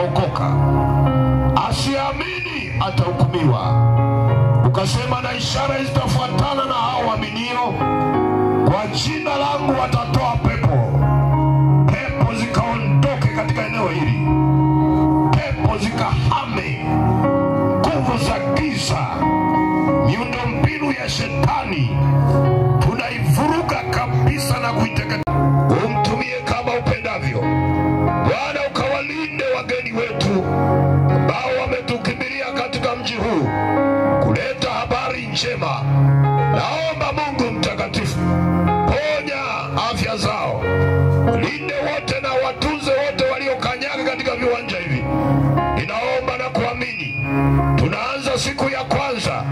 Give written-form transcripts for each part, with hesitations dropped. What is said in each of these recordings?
ataokoka, asiamini atahukumiwa. Ukasema na ishara zitafuatana na hao waaminio, kwa jina langu watatoa pepo. Pepo zikaondoke katika eneo hili, pepo zikahame, nguvu za giza, miundo mbinu ya shetani tunaivuruga kabisa na kuiteketeza. Umtumie kama upendavyo Bwana, ukawalinde wageni wetu ambao wametukimbilia katika mji huu kuleta habari njema. Naomba Mungu mtakatifu, ponya afya zao, linde wote na watunze wote waliokanyaga katika viwanja hivi. Ninaomba na kuamini tunaanza siku ya kwanza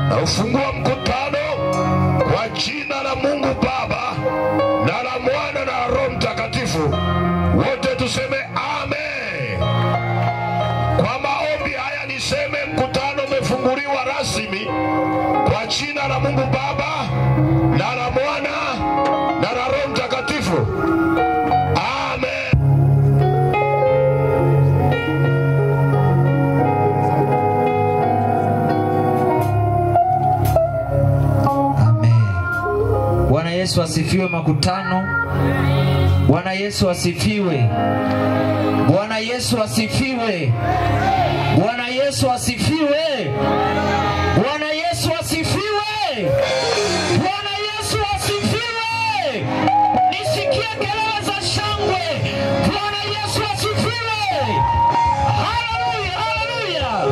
na ufungua mkutano kwa jina la Mungu Baba na la Mwana na Roho Mtakatifu. Wote tuseme amen. Kwa maombi haya niseme mkutano umefunguliwa rasmi kwa jina la Mungu Baba na la Mwana na la Roho Mtakatifu. Amen. Bwana Yesu asifiwe makutano. Bwana Yesu asifiwe. Bwana Yesu asifiwe. Bwana Yesu asifiwe. Bwana Yesu asifiwe. Bwana Yesu asifiwe. Nisikie kelele za shangwe. Bwana Yesu asifiwe. Haleluya, haleluya.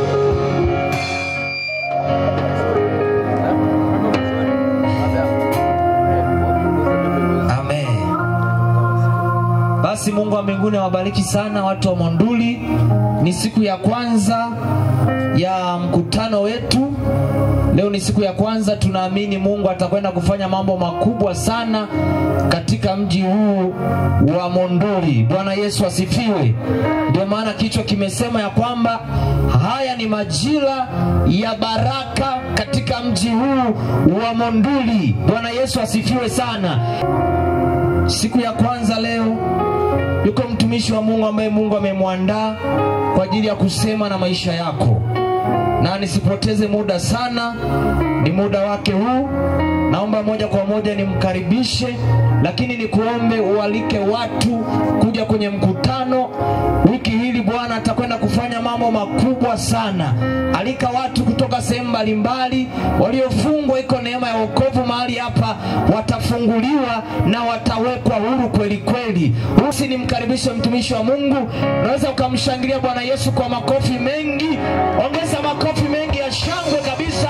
Basi Mungu wa mbinguni awabariki sana watu wa Monduli. Ni siku ya kwanza ya mkutano wetu. Leo ni siku ya kwanza, tunaamini Mungu atakwenda kufanya mambo makubwa sana katika mji huu wa Monduli. Bwana Yesu asifiwe. Ndio maana kichwa kimesema ya kwamba haya ni majira ya baraka katika mji huu wa Monduli. Bwana Yesu asifiwe sana. Siku ya kwanza leo yuko mtumishi wa Mungu ambaye Mungu amemwandaa kwa ajili ya kusema na maisha yako. Na nisipoteze muda sana, ni muda wake huu. Naomba moja kwa moja nimkaribishe, lakini nikuombe ualike watu kuja kwenye mkutano. Wiki hili Bwana atakwenda kufanya mambo makubwa sana. Alika watu kutoka sehemu mbalimbali, waliofungwa iko neema ya wokovu mahali hapa watafunguliwa na watawekwa huru kweli kweli. Usi nimkaribishe mtumishi wa Mungu. Unaweza ukamshangilia Bwana Yesu kwa makofi mengi. Ongeza makofi mengi ya shangwe kabisa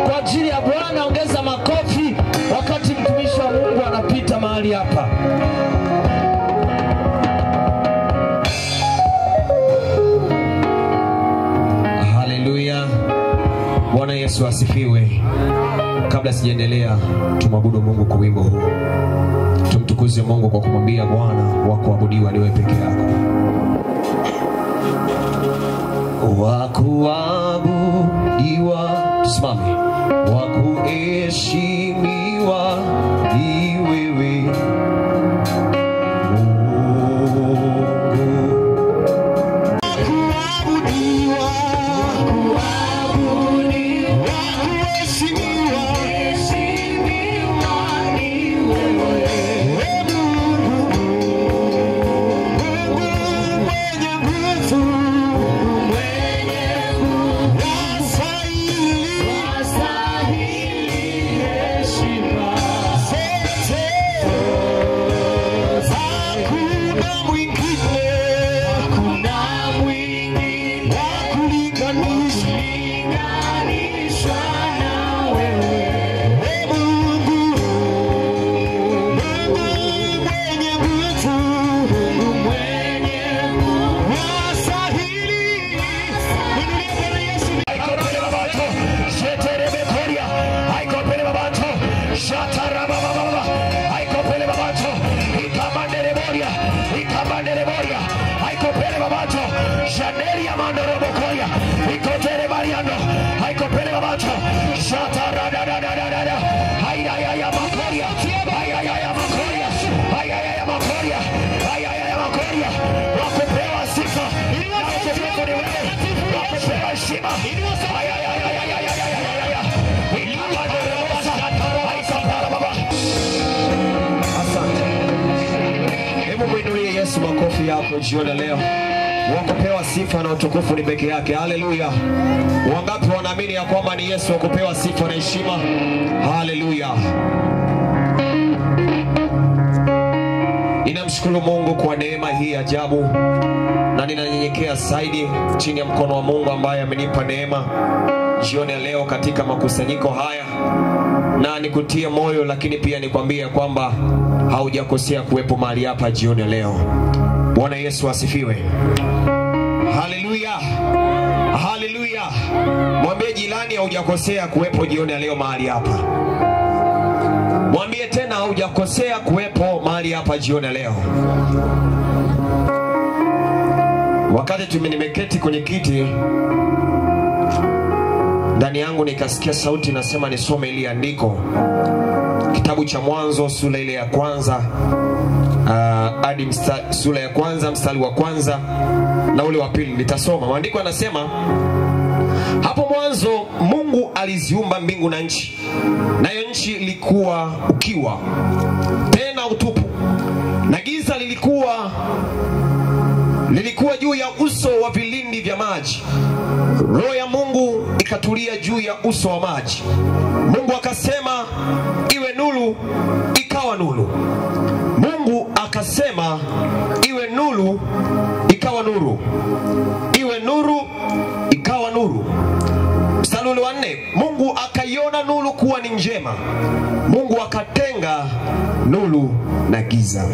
kwa ajili ya Bwana. Ongeza makofi wakati mtumishi wa Mungu anapita mahali hapa. Haleluya. Bwana Yesu asifiwe. Kabla sijaendelea, tumwabudu Mungu kwa wimbo huu. Tumtukuze Mungu kwa kumwambia Bwana, wa kuabudiwa ni wewe peke yako. Wa kuabudiwa, tusimame. Wa kuheshimiwa ni wewe Mungu ni wewe. Wakupewa heshima. Asante. Hebu muinulie Yesu makofi yako jioni leo. Wakupewa sifa na utukufu ni peke yake. Haleluya. Wangapi wanaamini ya kwamba ni Yesu wakupewa sifa na heshima? Haleluya. Ninamshukuru Mungu kwa neema hii ajabu, na ninanyenyekea zaidi chini ya mkono wa Mungu ambaye amenipa neema jioni leo katika makusanyiko haya, na nikutie moyo, lakini pia nikwambie kwamba haujakosea kuwepo mahali hapa jioni leo. Bwana Yesu asifiwe. Haleluya. Haleluya. Mwambie jirani haujakosea kuwepo jioni leo mahali hapa. Mwambie tena haujakosea kuwepo mahali hapa jioni leo. Wakati nimeketi kwenye kiti, ndani yangu nikasikia sauti nasema nisome ile andiko, kitabu cha Mwanzo sura ile ya kwanza hadi sura ya kwanza mstari wa kwanza na ule wa pili. Nitasoma. Maandiko yanasema, hapo mwanzo Mungu aliziumba mbingu na nchi, nayo nchi ilikuwa ukiwa tena utupu, na giza lilikuwa juu ya uso wa vilindi vya maji. Roho ya Mungu ikatulia juu ya uso wa maji. Mungu akasema iwe nuru, ikawa nuru. Mungu akasema iwe nuru, ikawa nuru. Iwe nuru, ikawa nuru. Mstari wa 4, Mungu akaiona nuru kuwa ni njema. Mungu akatenga nuru na giza.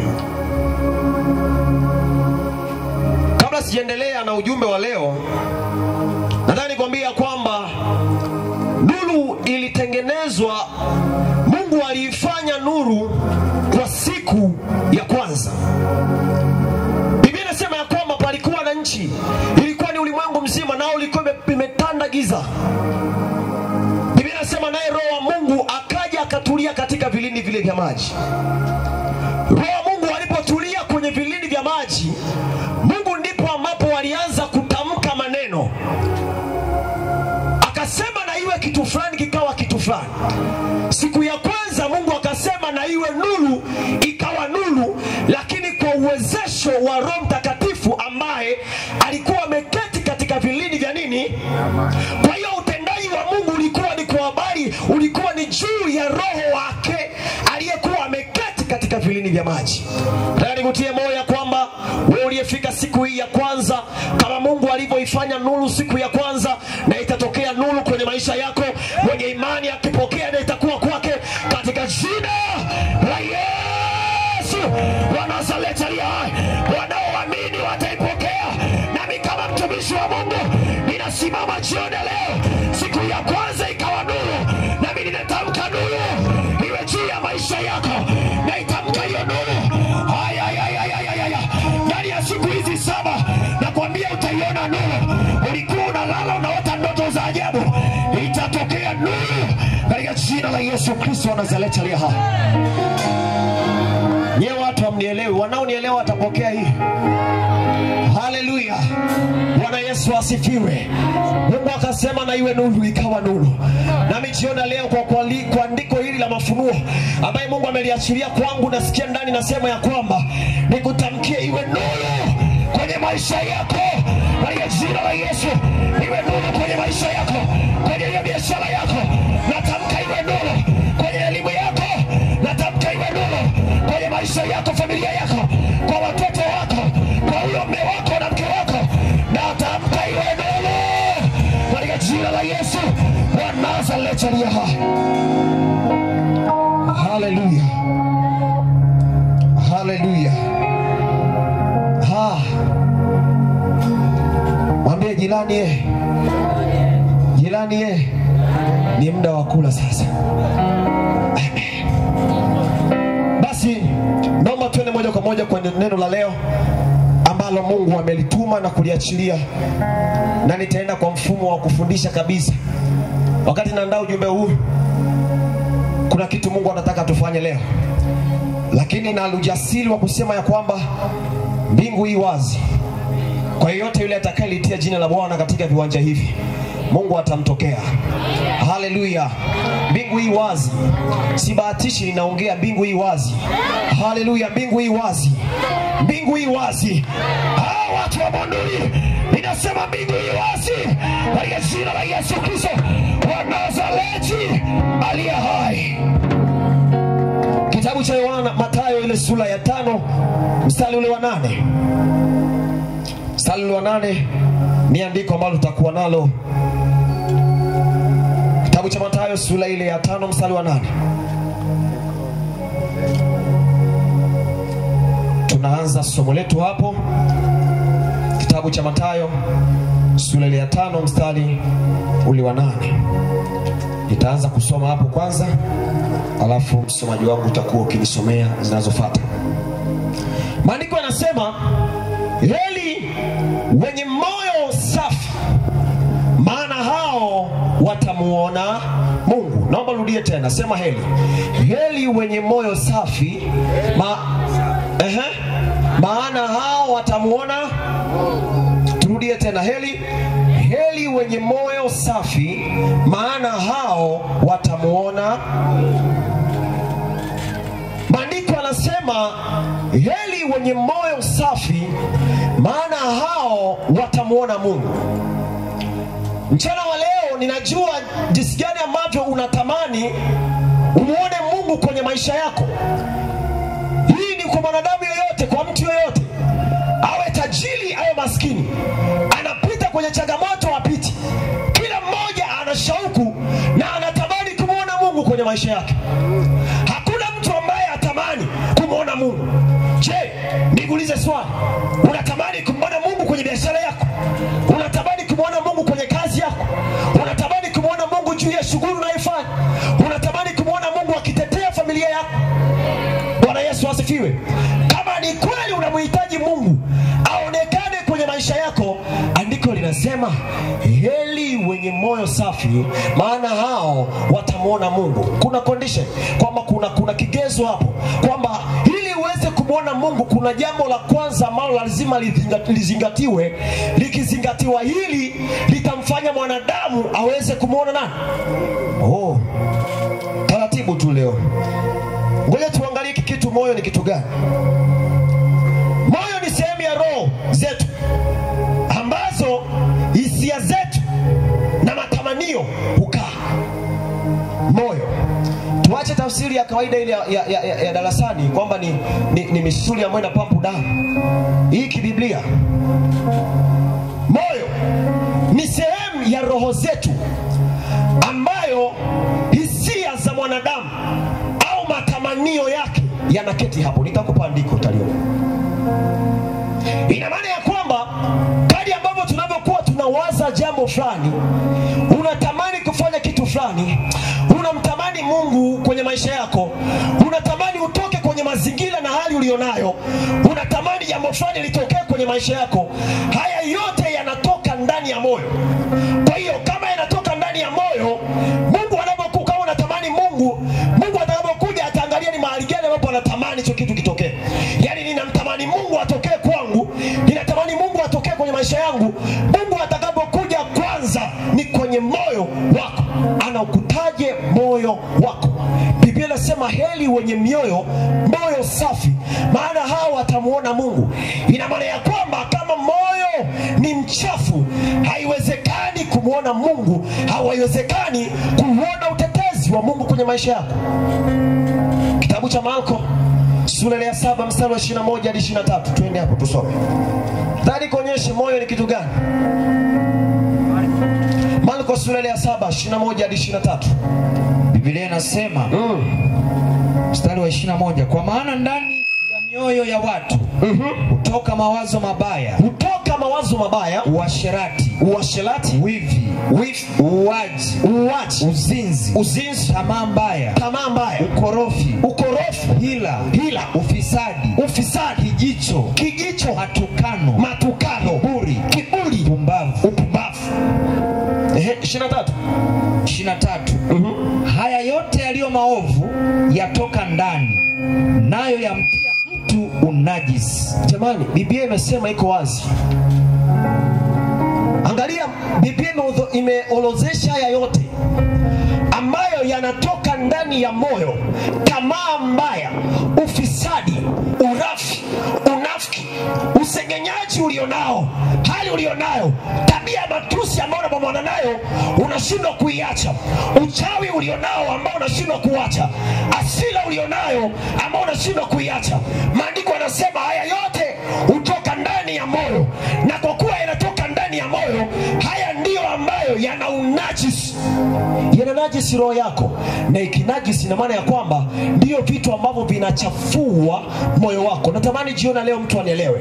Kabla sijaendelea na ujumbe wa leo, nataka nikwambia kwamba nuru ilitengenezwa, Mungu aliifanya nuru kwa siku ya kwanza. Biblia inasema ya kwamba palikuwa na nchi, ilikuwa ni ulimwengu mzima, nao ulikuwa imetanda giza. Biblia inasema naye Roho wa Mungu akaja akatulia katika vilindi vile vya maji. Roho wa Mungu alipotulia kwenye vilindi vya maji, Mungu ndipo ambapo walianza kutamka maneno. Akasema na iwe kitu fulani, kikawa kitu fulani. Siku ya kwanza Mungu akasema na iwe nuru, ikawa nuru, lakini kwa uwezesho wa Roho Mtakatifu ambaye alikuwa ameketi katika vilindi vya nini? Kwa hiyo utendaji wa Mungu ulikuwa ni kwa habari, ulikuwa ni juu ya Roho wake aliyekuwa ameketi katika vilindi vya maji. Nataka nikutie moyo ya kwamba wewe uliyefika siku hii ya kwanza, kama Mungu alivyoifanya nuru siku ya kwanza, na itatokea nuru kwenye maisha yako. Mwenye imani akipokea na itakuwa kwake katika jina la Yesu wa Nazareti aliye hai. Wanaoamini wataipokea. Nami kama mtumishi wa Mungu ninasimama jioni leo, siku ya kwanza ikawa nuru, nami ninatamka nuru iwe juu ya maisha yako. Na itamka hiyo nuru ndani ya siku hizi 7, nakwambia utaiona nuru. Ulikuwa unalala unaota ndoto za ajabu, itatokea nuru katika jina la Yesu Kristo wa Nazareti aliye hai. Nyewe watu hamnielewi, wanaonielewa watapokea hii. Haleluya. Bwana Yesu asifiwe. Mungu akasema na iwe nuru, ikawa nuru. Nami jiona leo kwa andiko hili la mafunuo ambaye Mungu ameliachilia kwangu, nasikia ndani nasema ya kwamba nikutamkie iwe nuru kwenye maisha yako katika jina la Yesu. Iwe nuru kwenye maisha yako, kwenye biashara yako natamka iwe nuru, kwenye elimu yako natamka iwe nuru, kwenye maisha yako, familia yako, kwa watoto wako, kwa huyo mume wako na mke wako, natamka iwe nuru katika jina la Yesu wa Nazareti aliye hai. Haleluya. Haleluya. Mwambie jirani, jirani, ni muda wa kula sasa. Basi naomba tuende moja kwa moja kwenye neno la leo ambalo Mungu amelituma na kuliachilia, na nitaenda kwa mfumo wa kufundisha kabisa. Wakati naandaa ujumbe huu, kuna kitu Mungu anataka tufanye leo, lakini na ujasiri wa kusema ya kwamba mbingu hii wazi, Kwa yote yule atakayelitia jina la Bwana katika viwanja hivi, Mungu atamtokea. Haleluya. Mbingu hii wazi. Sibahatishi, ninaongea mbingu hii wazi. Haleluya, mbingu hii wazi. Mbingu hii wazi. Hawa watu wa Monduli, ninasema mbingu hii wazi. Katika jina la Yesu Kristo wa Nazareti aliye hai. Kitabu cha Mathayo ile sura ya 5 mstari ule wa 8. Mstari ule wa 8 ni andiko ambalo tutakuwa nalo. Kitabu cha Mathayo sura ile ya 5 mstari wa 8. Tunaanza somo letu hapo. Kitabu cha Mathayo sura ile ya 5 mstari ule wa 8. Nitaanza kusoma hapo kwanza, alafu msomaji wangu utakuwa ukinisomea zinazofuata. Maandiko yanasema, heri wenye moyo safi, maana hao watamuona Mungu. Naomba rudie tena, sema heri. Heri wenye moyo safi, maana hao watamuona. Turudie tena, heri wenye moyo safi, maana hao watamuona. Maandiko yanasema heri wenye moyo safi, maana hao watamuona Mungu. Mchana wa leo ninajua jinsi gani ambavyo unatamani umuone Mungu kwenye maisha yako. Hii ni kwa mwanadamu yoyote, kwa mtu yoyote, awe tajiri awe maskini, anapita kwenye changamoto apiti, kila mmoja ana shauku na anatamani kumuona Mungu kwenye maisha yake. Hakuna mtu ambaye atamani kumuona Mungu. Je, nikuulize swali, unatamani kumuona Mungu kwenye biashara yako? Unatamani kumuona Mungu kwenye kazi yako? Unatamani kumuona Mungu juu ya shughuli unayofanya? Unatamani kumuona Mungu akitetea familia yako? Bwana Yesu asifiwe. Kama ni kweli unamhitaji Mungu aonekane kwenye maisha yako, andiko linasema heri wenye moyo safi, maana hao watamuona Mungu. Kuna condition, kwamba kuna kigezo hapo, kwamba ili uweze kumuona Mungu kuna jambo la kwanza ambalo lazima lizingatiwe. Likizingatiwa hili, litamfanya mwanadamu aweze kumuona nani? Taratibu tu leo. Ngoja tuangalie kitu, moyo ni kitu gani? Moyo ni sehemu ya roho zetu ambazo hisia zetu na matamanio hukaa. Moyo, tuache tafsiri ya kawaida ile ya darasani kwamba ni misuli ambayo inapampu damu. Hii kibiblia, moyo ni sehemu ya roho zetu ambayo hisia za mwanadamu au matamanio yake yanaketi hapo. Nitakupa andiko utaliona. Ina maana ya kwamba kadri ambavyo tunavyokuwa tunawaza jambo fulani, unatamani kufanya kitu fulani, unamtamani Mungu kwenye maisha yako, unatamani utoke kwenye mazingira na hali ulionayo, unatamani jambo fulani litokee kwenye maisha yako. Haya yote yanatoka ndani ya moyo. Kwa hiyo kama yanatoka ndani ya moyo, Mungu anapokuwa, kama unatamani Mungu atakapokuja ataangalia ni mahali gani ambapo anatamani hicho kitu kitokee. Yaani ninamtamani Mungu atokee kwangu, ninatamani Mungu atokee kwenye maisha yangu. Mungu atakapokuja kwanza ni kwenye moyo wako. Anaukutaje moyo wako? Biblia inasema heri wenye moyo safi, maana hao watamuona Mungu. Ina maana ya kwamba kama moyo ni mchafu, haiwezekani kumuona Mungu, haiwezekani kuona utetezi wa Mungu kwenye maisha yako. Kitabu cha Marko sura ya 7 mstari wa 21 hadi 23. Twende hapo tusome. Tadi kuonyeshe moyo ni kitu gani. Marko sura ya 7 21 hadi 23. Biblia inasema mstari wa 21, kwa maana ndani ya mioyo ya watu hutoka mawazo mabaya, uasherati, wivi, uwaji, uzinzi, tamaa mbaya, ukorofi, hila, ufisadi, kijicho, matukano, kiburi, upumbavu. 23. Haya yote yaliyo maovu yatoka ndani, nayo yamtia mtu unajisi. Jamani, Biblia imesema iko wazi. Angalia, Biblia imeolozesha haya yote ambayo yanatoka ndani ya moyo: tamaa mbaya, ufisadi, urafi, unafiki, usengenyaji ulionao, hali ulionayo, tabia ya matusi ambayo unapambana nayo unashindwa kuiacha, uchawi ulionao ambao unashindwa kuacha, asila ulionayo ambao unashindwa kuiacha. Maandiko yanasema haya yote hutoka ndani ya moyo, na kwa kuwa yanatoka ndani ya moyo, haya ndiyo ambayo yanaunajisi roho yako. Na ikinajisi ina maana ya kwamba ndiyo vitu ambavyo vinachafua moyo wako. Natamani jiona leo mtu anielewe,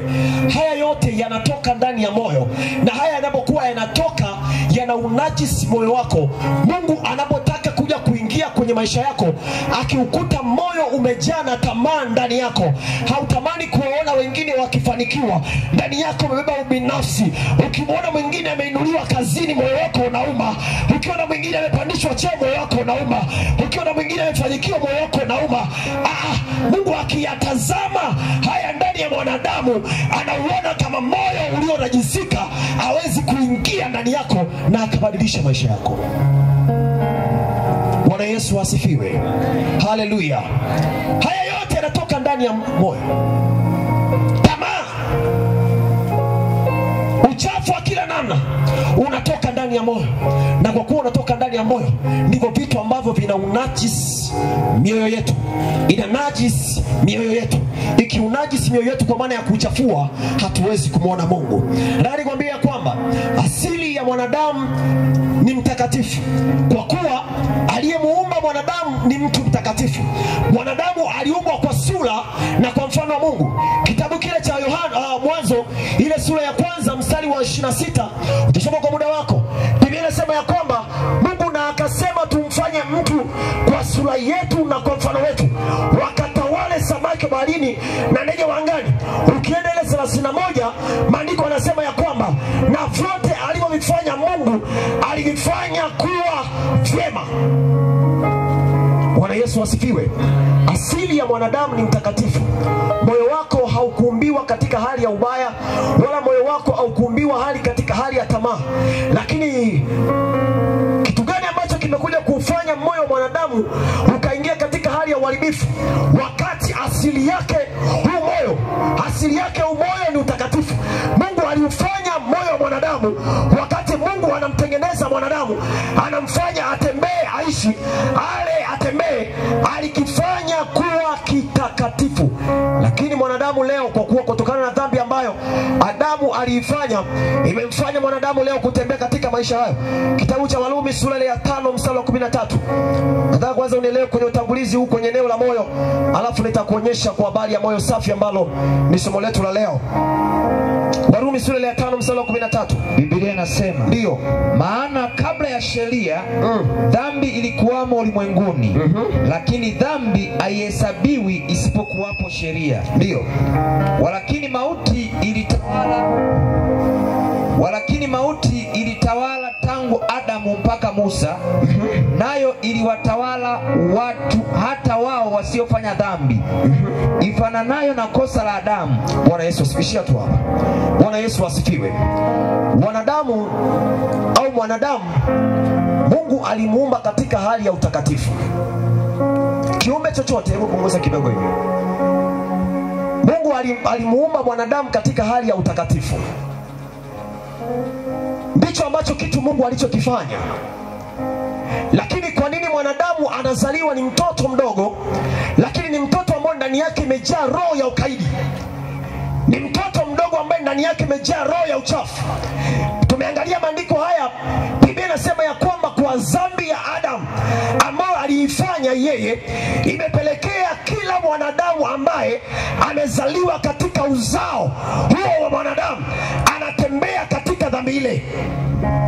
haya yote yanatoka ndani ya moyo, na haya yanapokuwa yanatoka yanaunajisi moyo wako. Mungu anapotaka kuja kuingia kwenye maisha yako, akiukuta moyo umejaa na tamaa ndani yako, hautamani kuwaona wengine wakifanikiwa, ndani yako umebeba ubinafsi. Ukimwona mwingine ameinuliwa kazini, moyo wako unauma. Ukiona mwingine amepandishwa cheo, moyo wako unauma. Ukiona mwingine amefanikiwa, moyo wako unauma. Mungu akiyatazama haya ndani ya mwanadamu, anauona kama moyo ulionajisika, hawezi kuingia ndani yako na akabadilisha maisha yako. Bwana Yesu asifiwe. Haleluya. Haya yote yanatoka ndani ya moyo. Tamaa, uchafu wa kila namna unatoka ndani ya moyo, na kwa kuwa unatoka ndani ya moyo, ndivyo vitu ambavyo vinaunajisi mioyo yetu. Inanajisi mioyo yetu. Ikiunajisi mioyo yetu kwa maana ya kuchafua, hatuwezi kumuona Mungu. Na nikwambia kwamba asili ya mwanadamu ni mtakatifu, kwa kuwa aliyemuumba mwanadamu ni mtu mtakatifu. Mwanadamu aliumbwa kwa sura na kwa mfano wa Mungu. Kitabu kile cha Mwanzo, ile sura ya kwanza mstari wa 26, utasoma kwa muda wako. Biblia inasema ya kwamba Mungu na akasema tumfanye mtu kwa sura yetu na kwa mfano wetu, wakatawale samaki baharini na ndege wa angani. Ukienda ile 31, maandiko yanasema ya kwamba na vyote alivyovifanya Mungu alivifanya kuwa vyema. Bwana Yesu asifiwe. Asili ya mwanadamu ni mtakatifu. Moyo wako haukuumbiwa katika hali ya ubaya, wala moyo wako haukuumbiwa katika hali ya tamaa. Lakini kitu gani ambacho kimekuja kufanya moyo wa mwanadamu ukaingia katika hali ya uharibifu, wakati asili yake moyo ni utakatifu? Mungu aliufanya moyo wa mwanadamu, wakati Mungu anamtengeneza mwanadamu, anamfanya atembee, aishi, atembee, alikifanya kuwa kitakatifu. Lakini mwanadamu leo, kwa kuwa kutokana na dhambi ambayo Adamu aliifanya, imemfanya mwanadamu leo kutembea katika maisha hayo. Kitabu cha Warumi sura ya 5 mstari wa 13. Nataka kwanza unielewe kwenye utangulizi huu kwenye eneo la moyo, alafu nitakuonyesha kwa habari ya moyo safi ambalo ni somo letu la leo. Warumi sura ya 5 mstari wa 13. Biblia inasema, ndio, maana kabla ya sheria dhambi ilikuwamo ulimwenguni, lakini dhambi haihesabiwi isipokuwapo sheria. Ndio. Walakini mauti ilitawala tangu Adamu mpaka Musa, nayo iliwatawala watu hata wao wasiofanya dhambi, ifananayo na kosa la Adamu. Bwana Yesu asifiwe tu hapa. Bwana Yesu asifiwe. Wanadamu au mwanadamu, Mungu alimuumba katika hali ya utakatifu. Kiumbe chochote, hebu punguza kidogo hivi. Mungu alimuumba mwanadamu katika hali ya utakatifu. Ndicho ambacho kitu Mungu alichokifanya. Lakini kwa nini mwanadamu anazaliwa ni mtoto mdogo, lakini ni mtoto ambaye ndani yake imejaa roho ya ukaidi? Ni mtoto mdogo ambaye ndani yake imejaa roho ya uchafu. Tumeangalia maandiko haya, Biblia inasema ya kwamba kwa dhambi ya Adamu ambayo aliifanya yeye, imepelekea kila mwanadamu ambaye amezaliwa katika uzao huo wa mwanadamu anatembea katika dhambi ile.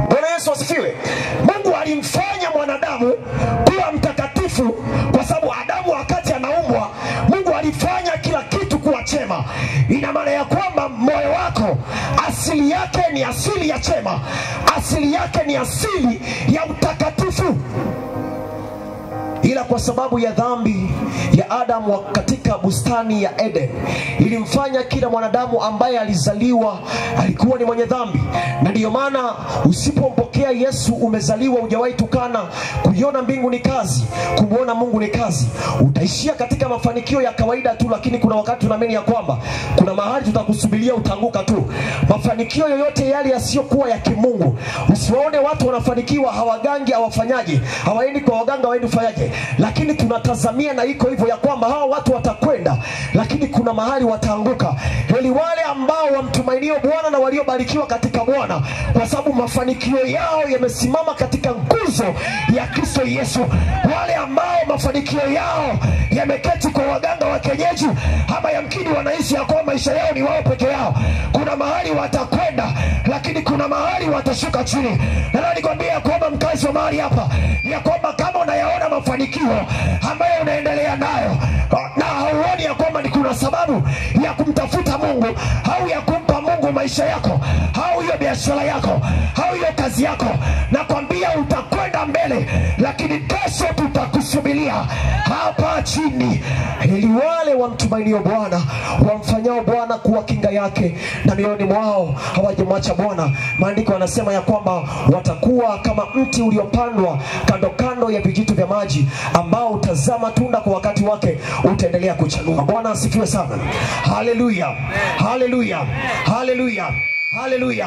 Bwana Yesu asifiwe. Mungu alimfanya mwanadamu kuwa mtakatifu kwa sababu Adamu wakati anaumbwa, Mungu alifanya kila kitu kuwa chema. Ina maana ya kwamba moyo wako asili yake ni asili ya chema, asili yake ni asili ya utakatifu. ila kwa sababu ya dhambi ya Adamu katika bustani ya Eden ilimfanya kila mwanadamu ambaye alizaliwa alikuwa ni mwenye dhambi. Na ndiyo maana usipompokea Yesu umezaliwa, hujawahi tukana. Kuiona mbingu ni kazi, kumuona Mungu ni kazi. Utaishia katika mafanikio ya kawaida tu, lakini kuna wakati tunaamini ya kwamba kuna mahali tutakusubiria utaanguka tu. Mafanikio yoyote yale yasiyokuwa ya kimungu, usiwaone watu wanafanikiwa hawagangi, hawafanyaje, hawaendi kwa waganga, hawaendi kufanyaje, lakini tunatazamia na iko hivyo ya kwamba hawa watu watakwenda, lakini kuna mahali wataanguka. Heli wale ambao wamtumainio Bwana na waliobarikiwa katika Bwana, kwa sababu mafanikio yao yamesimama katika nguzo ya Kristo Yesu. Wale ambao mafanikio yao yameketi kwa waganga wa kienyeji, ama yamkini wanaishi ya kwa maisha yao ni wao peke yao, kuna mahali watakwenda, lakini kuna mahali watashuka chini. Na nikwambia kwamba mkazi wa mahali hapa ya kwamba kama unayaona mafanikio ambayo unaendelea nayo na hauoni ya kwamba ni kuna sababu ya kumtafuta Mungu au ya kumpa Mungu maisha yako au hiyo biashara yako au hiyo kazi yako, nakwambia utakwenda mbele, lakini kesho tutakusubiria hapa chini. Ili wale wamtumainio Bwana, wamfanyao Bwana kuwa kinga yake, na mioyoni mwao hawajamwacha Bwana. Maandiko yanasema ya kwamba watakuwa kama mti uliopandwa kando kando ya vijito vya maji, ambao utazama tunda kwa wakati wake, utaendelea kuchanua. Bwana asifiwe sana. Haleluya, haleluya, haleluya, haleluya,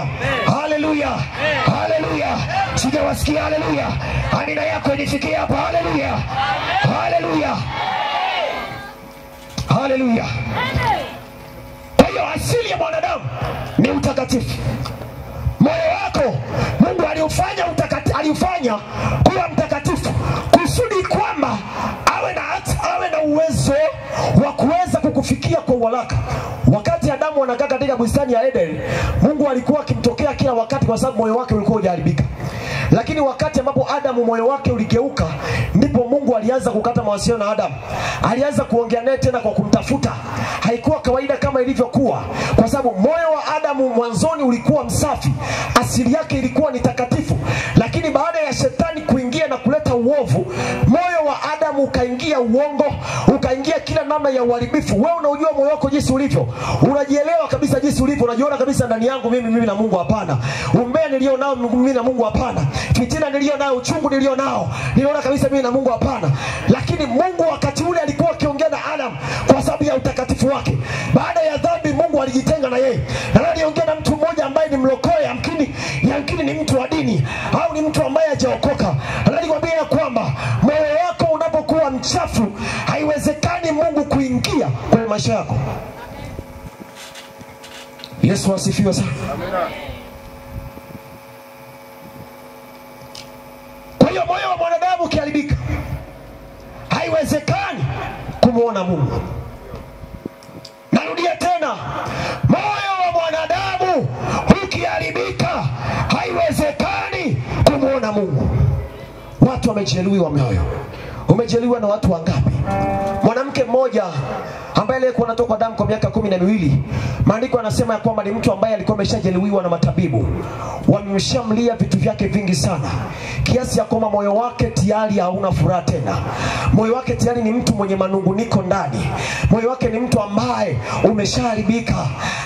haleluya, haleluya. Sijawasikia haleluya. Amina yako inifikie hapa. Haleluya, haleluya, haleluya. Kwa hiyo asili ya mwanadamu ni utakatifu. Moyo wako Mungu aliufanya kuwa mtakatifu kusudi kwamba awe na uwezo wa kuweza kukufikia kwa uharaka. Wakati Adamu anakaa katika bustani ya Eden, Mungu alikuwa akimtokea kila wakati kwa sababu moyo wake ulikuwa hujaharibika. Lakini wakati ambapo Adamu moyo wake uligeuka, ndipo Mungu alianza kukata mawasiliano na Adamu. Alianza kuongea naye tena kwa kumtafuta. Haikuwa kawaida kama ilivyokuwa, kwa sababu moyo wa Adamu mwanzoni ulikuwa msafi, asili yake ilikuwa ni takatifu. Lakini baada ya shetani kuingia na kuleta uovu, moyo wa Adamu ukaingia uongo, ukaingia kila namna ya uharibifu. Wewe unajua moyo wako jinsi ulivyo, unajielewa kabisa jinsi ulivyo, unajiona kabisa ndani yangu mimi na Mungu hapana. Umbea nilio nao mimi na Mungu hapana. Fitina nilio nao, uchungu nilio nao, niliona kabisa mimi na Mungu hapana. Lakini Mungu wakati ule alikuwa akiongea na Adam kwa sababu ya utakatifu wake. Baada ya dhambi Mungu alijitenga na yeye. Na aliongea na mtu mmoja ambaye ni mlokoe, yamkini ni mtu wa dini au ni mtu ambaye hajaokoka. Alikwambia kwamba moyo wako unapokuwa mchafu, haiwezekani Mungu kuingia kwenye maisha yako. Yesu asifiwe sana. Amina. Kwa hiyo moyo wa mwanadamu ukiharibika, haiwezekani kumuona Mungu. Narudia tena, moyo wa mwanadamu ukiharibika, haiwezekani kumuona Mungu. Watu wamejeruhiwa mioyo. Umejeruhiwa na watu wangapi? Mwanamke mmoja ambaye alikuwa anatoka damu kwa miaka 12, maandiko yanasema ya kwamba ni mtu ambaye alikuwa ameshajeruhiwa na matabibu. Wamemshamlia vitu vyake vingi sana, kiasi ya kwamba moyo wake tayari hauna furaha tena. Moyo wake tayari ni mtu mwenye manunguniko ndani. Moyo wake ni mtu ambaye umeshaharibika,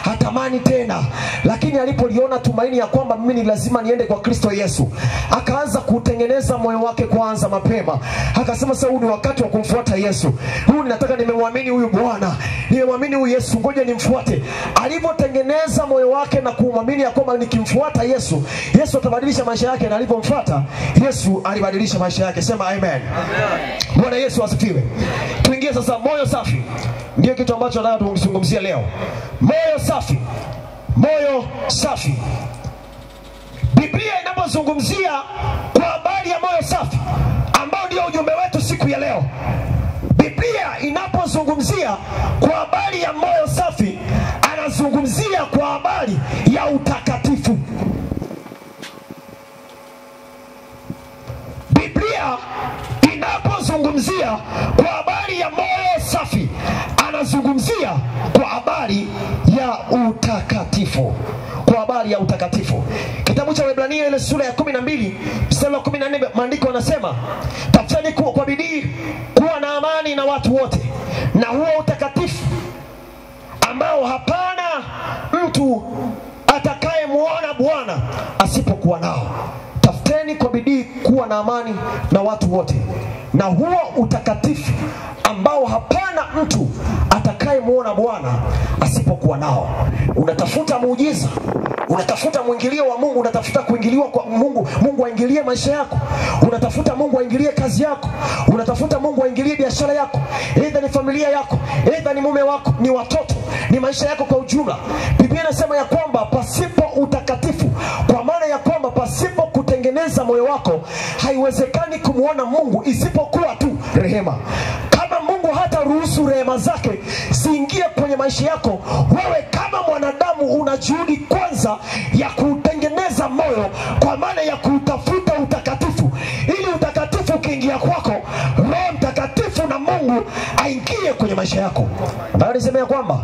hatamani tena. Lakini alipoliona tumaini ya kwamba mimi ni lazima niende kwa Kristo Yesu, akaanza kutengeneza moyo wake kwanza mapema. Akasema sasa huu ni wakati wa kumfuata Yesu. Huu ninataka, nimemwamini huyu Bwana, nimemwamini huyu Yesu, ngoja nimfuate. Alipotengeneza moyo wake na kumwamini ya kwamba nikimfuata Yesu, Yesu atabadilisha maisha yake, na alipomfuata Yesu alibadilisha maisha yake. Sema amen. Amen. Bwana Yesu asifiwe. Tuingie sasa moyo safi. Ndio kitu ambacho nataka tuzungumzie leo. Moyo safi. Moyo safi. Biblia inapozungumzia kwa habari ya moyo safi, ambao ndio ujumbe wetu siku ya leo. Biblia inapozungumzia kwa habari ya moyo safi, anazungumzia kwa habari ya utakatifu. Biblia inapozungumzia kwa habari ya moyo safi, anazungumzia kwa habari ya utakatifu. Kwa habari ya utakatifu. Kitabu cha Waebrania ile sura ya 12 mstari wa 14, maandiko yanasema, tafuteni kwa bidii watu wote, na huo utakatifu ambao hapana mtu atakayemuona Bwana asipokuwa nao. Tafuteni kwa bidii kuwa na amani na watu wote, na huo utakatifu ambao hapana mtu atakayemuona Bwana asipokuwa nao. Unatafuta muujiza, unatafuta mwingilio wa Mungu, unatafuta kuingiliwa kwa Mungu, Mungu aingilie maisha yako, unatafuta Mungu aingilie kazi yako, unatafuta Mungu aingilie biashara yako, aidha ni familia yako, aidha ni mume wako, ni watoto, ni maisha yako kwa ujumla. Biblia inasema ya kwamba pasipo utakatifu, kwa maana ya kwamba pasipo kutengeneza moyo wako, haiwezekani kumuona Mungu isipokuwa tu rehema. Kama Mungu hata ruhusu rehema zake ziingie kwenye maisha yako, wewe kama mwanadamu una juhudi kwanza ya kutengeneza moyo, kwa maana ya kutafuta utakatifu, ili utakatifu ukiingia kwako, Roho Mtakatifu na Mungu aingie kwenye maisha yako. Bali nisema kwamba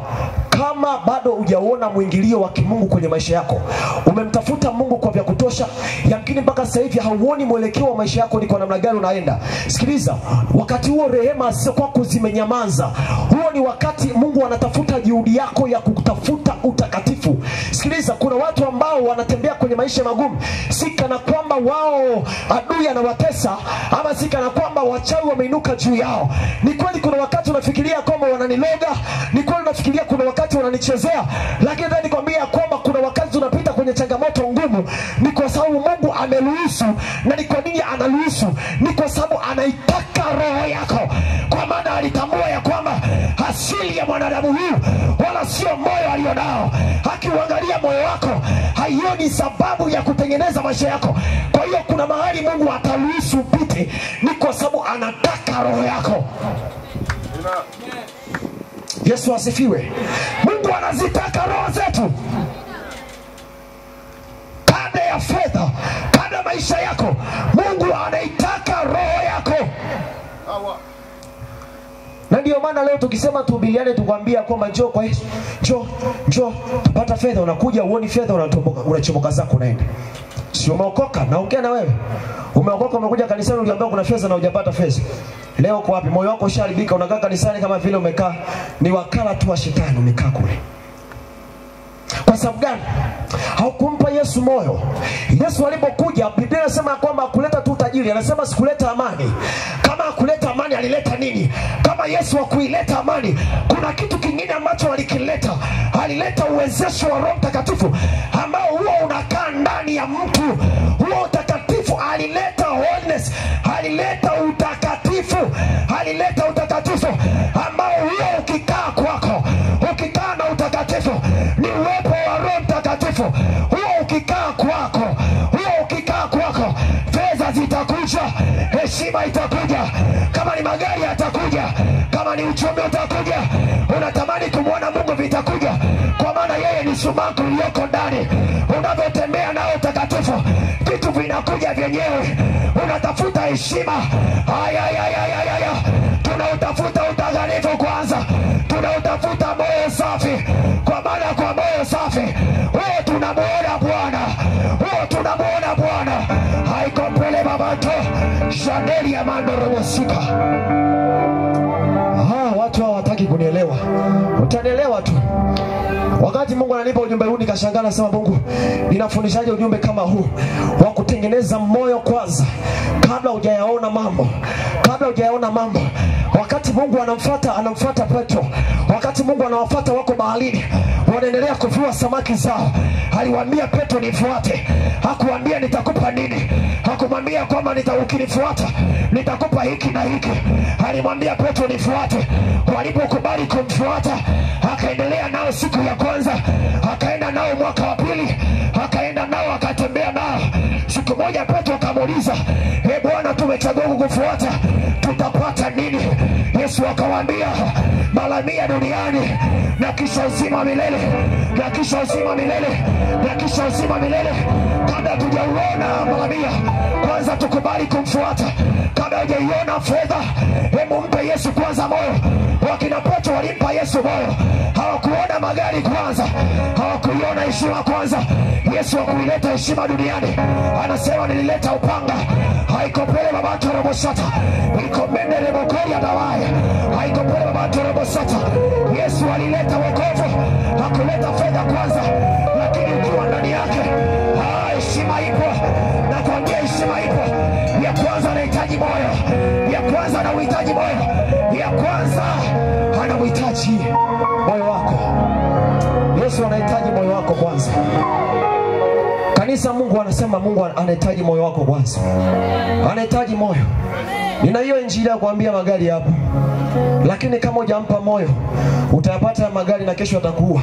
kama bado hujaona mwingilio wa kimungu kwenye maisha yako, umemtafuta Mungu kwa vya kutosha, yamkini mpaka sasa hivi hauoni mwelekeo wa maisha yako ni kwa namna gani unaenda. Sikiliza, wakati huo rehema sio kwako zimenyamaza. Huo ni wakati Mungu anatafuta juhudi yako ya kutafuta utakatifu. Sikiliza, kuna watu ambao wanatembea kwenye maisha magumu, si kana kwamba wao adui anawatesa, ama si kana kwamba wachawi wameinuka juu yao. Ni kweli kuna wakati unafikiria kwamba wananiloga, ni kweli unafikiria kuna wakati wananichezea, lakini ndio nikwambia kwamba kuna wakati unapita kwenye changamoto ngumu, ni kwa sababu Mungu ameruhusu. Na ni kwa nini anaruhusu? Ni kwa sababu anaitaka roho yako, kwa maana alitambua ya kwamba asili ya mwanadamu huyu wala sio moyo alionao. Akiuangalia moyo wako, haioni sababu ya kutengeneza maisha yako. Kwa hiyo kuna mahali Mungu ataruhusu upite, ni kwa sababu anataka roho yako. Yesu asifiwe. Mungu anazitaka roho zetu. Kabla ya fedha, kabla maisha yako, Mungu anaitaka roho yako. Na ndio maana leo tukisema tuhubiriane, tukwambia kwamba njoo kwa Yesu, njoo tupata fedha, unakuja uoni fedha, unachomoka zako unaenda. Si umeokoka? Naongea na wewe. Umeokoka, umekuja kanisani, uliambiwa kuna fedha na hujapata fedha. Leo kwa wapi? Moyo wako usharibika, unakaa kanisani kama vile umekaa ni wakala tu wa shetani, umekaa kule. Kwa sababu gani? Haukumpa Yesu moyo. Yesu alipokuja, Biblia inasema kwamba kuleta tu tajiri, anasema sikuleta amani. Kama kuleta amani, alileta nini? Kama Yesu hakuileta amani, kuna kitu kingine ambacho alikileta. Alileta uwezesho wa Roho Mtakatifu ambao huo unakaa ndani ya mtu. Huo utakatifu alileta holiness, alileta utakatifu, alileta utakatifu ambao huo ukikaa kwako, ukikaa na utakatifu, ni uwepo wa Roho Mtakatifu. Huo ukikaa kwako, huo ukikaa kwako, fedha zitakuja, heshima itakuja, kama ni magari yatakuja, kama ni uchumi utakuja, unatamani kumwona Mungu vitakuja, kwa maana yeye ni sumaku ulioko ndani. Unavyotembea nao utakatifu, vitu vinakuja vyenyewe. Unatafuta heshima, tunautafuta utakatifu kwanza, tunautafuta moyo safi, kwa maana kwa moyo safi huo tunamuona Bwana, huo tunamuona Bwana. Haikompele babato Janeli ya mandorobosika. Watu hao hawataki kunielewa. Utanielewa tu. Wakati Mungu ananipa ujumbe huu nikashangaa, nasema Mungu, ninafundishaje ujumbe kama huu wa kutengeneza moyo kwanza kabla hujayaona mambo, kabla hujayaona mambo. Wakati Mungu anamfuata Petro, wakati Mungu anawafuata wako baharini, wanaendelea kuvua samaki zao, aliwaambia Petro nifuate. Hakuambia nitakupa nini, hakumwambia kwamba ukinifuata nitakupa hiki na hiki. Alimwambia Petro nifuate. Walipokubali kumfuata, akaendelea nao siku ya kwanza, akaenda nao mwaka wa pili, akaenda nao, akatembea nao. Siku moja Petro akamuuliza, Bwana, tumechagua kukufuata, tutapata nini? Yesu akawaambia, mara 100 duniani na kisha uzima milele, na kisha uzima milele, na kisha uzima milele. Kabla tujauona mara 100, kwanza tukubali kumfuata. Kabla hujaiona fedha, hebu mpe Yesu kwanza moyo. Wakina Petro walimpa Yesu moyo. Hawakuona magari kwanza, hawakuiona heshima kwanza. Yesu hakuileta heshima duniani, anasema nilileta upanga. Haikopele babatu robosata, ikomende lebokori ya dawaya. Haikopele matorobo sata. Yesu alileta wokovu, hakuleta fedha kwanza, lakini ukiwa ndani yake heshima ipo. Na kuambia heshima ipo. Ya kwanza anahitaji moyo. Ya kwanza anahitaji moyo. Ya kwanza anahitaji moyo wako. Yesu anahitaji moyo wako kwanza. Kanisa, Mungu anasema Mungu anahitaji moyo wako kwanza. Anahitaji moyo. Nina hiyo injili ya kuambia magari hapo. Lakini kama hujampa moyo, utayapata magari na kesho atakuwa.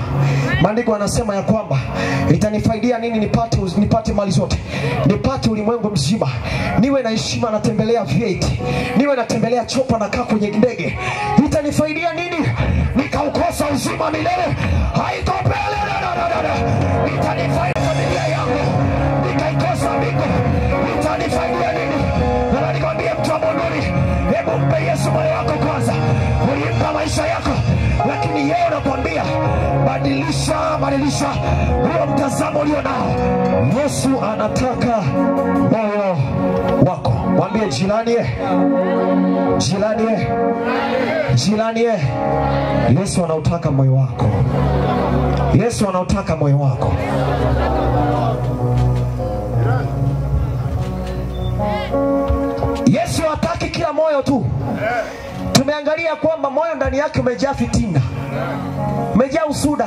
Maandiko yanasema ya kwamba itanifaidia nini nipate mali zote, nipate ulimwengu mzima, niwe na heshima natembelea V8, niwe natembelea chopa na kaa kwenye ndege. Itanifaidia nini nikaukosa uzima milele? Haitopele. Itanifaidia familia yangu nikaikosa mbingu. Itanifaidia nini? Na nikwambie mtu wa Monduli, hebu mpe Yesu moyo wako kwanza. Ulimpa maisha yako, lakini yeye anakuambia badilisha huo mtazamo ulio nao. Yesu anataka moyo wako. Mwambie jirani, Yesu anautaka moyo wako. Yesu anautaka moyo wako. Yesu hataki kila moyo tu. Tumeangalia kwamba moyo ndani yake umejaa fitina, umejaa usuda,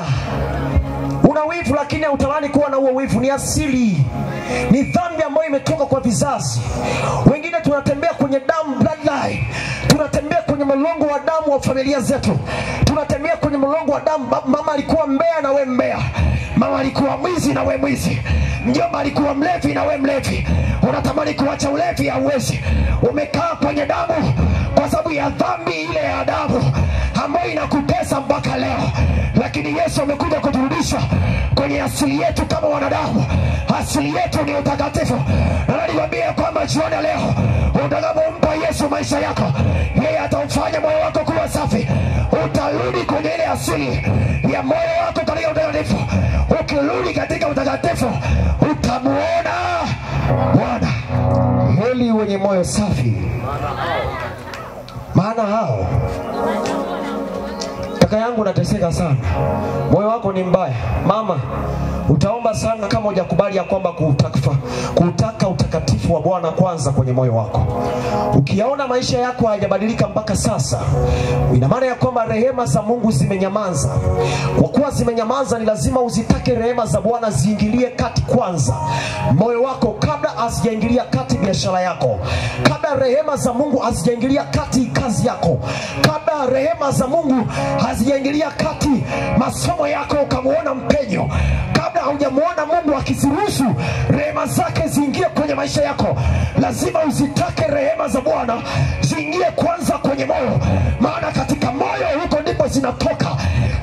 una wivu, lakini hautamani kuwa na huo wivu. Ni asili, ni dhambi ambayo imetoka kwa vizazi. Wengine tunatembea kwenye damu, bloodline. Tunatembea kwenye mlongo wa damu wa familia zetu. Tunatembea kwenye mlongo wa damu. Mama alikuwa mbea na we mbea. Mama alikuwa mwizi na we mwizi. Mjomba alikuwa mlevi na we mlevi. Unatamani kuacha ulevi, hauwezi. Umekaa kwenye damu kwa sababu ya dhambi ile ya damu ambayo inakutesa mpaka leo. Lakini Yesu amekuja kuturudisha kwenye asili yetu kama wanadamu. Asili yetu ni utakatifu. Na nilikwambia kwamba jioni leo utakapompa Yesu maisha yako, yeye ataufanya moyo wako kuwa safi. Utarudi kwenye ile asili ya moyo wako katika utakatifu. Ukirudi katika utakatifu, utamuona Bwana. Heri wenye moyo safi, maana hao. Kaka yangu, nateseka sana. Moyo wako ni mbaya. Mama, utaomba sana kama hujakubali ya kwamba kutaka utakatifu wa Bwana kwanza kwenye moyo wako. Ukiona maisha yako hayajabadilika mpaka sasa, ina maana ya kwamba rehema za Mungu zimenyamaza. Kwa kuwa zimenyamaza, ni lazima uzitake rehema za Bwana ziingilie kati kwanza moyo wako, kabla hazijaingilia kati biashara yako, kabla rehema za Mungu hazijaingilia kati kazi yako, kabla rehema za Mungu hazijaingilia kati masomo yako ukamuona mpenyo, kabla hujamuona Mungu akiziruhusu rehema zake ziingie kwenye maisha yako, lazima uzitake rehema za Bwana ziingie kwanza kwenye moyo. Maana katika moyo huko ndipo zinatoka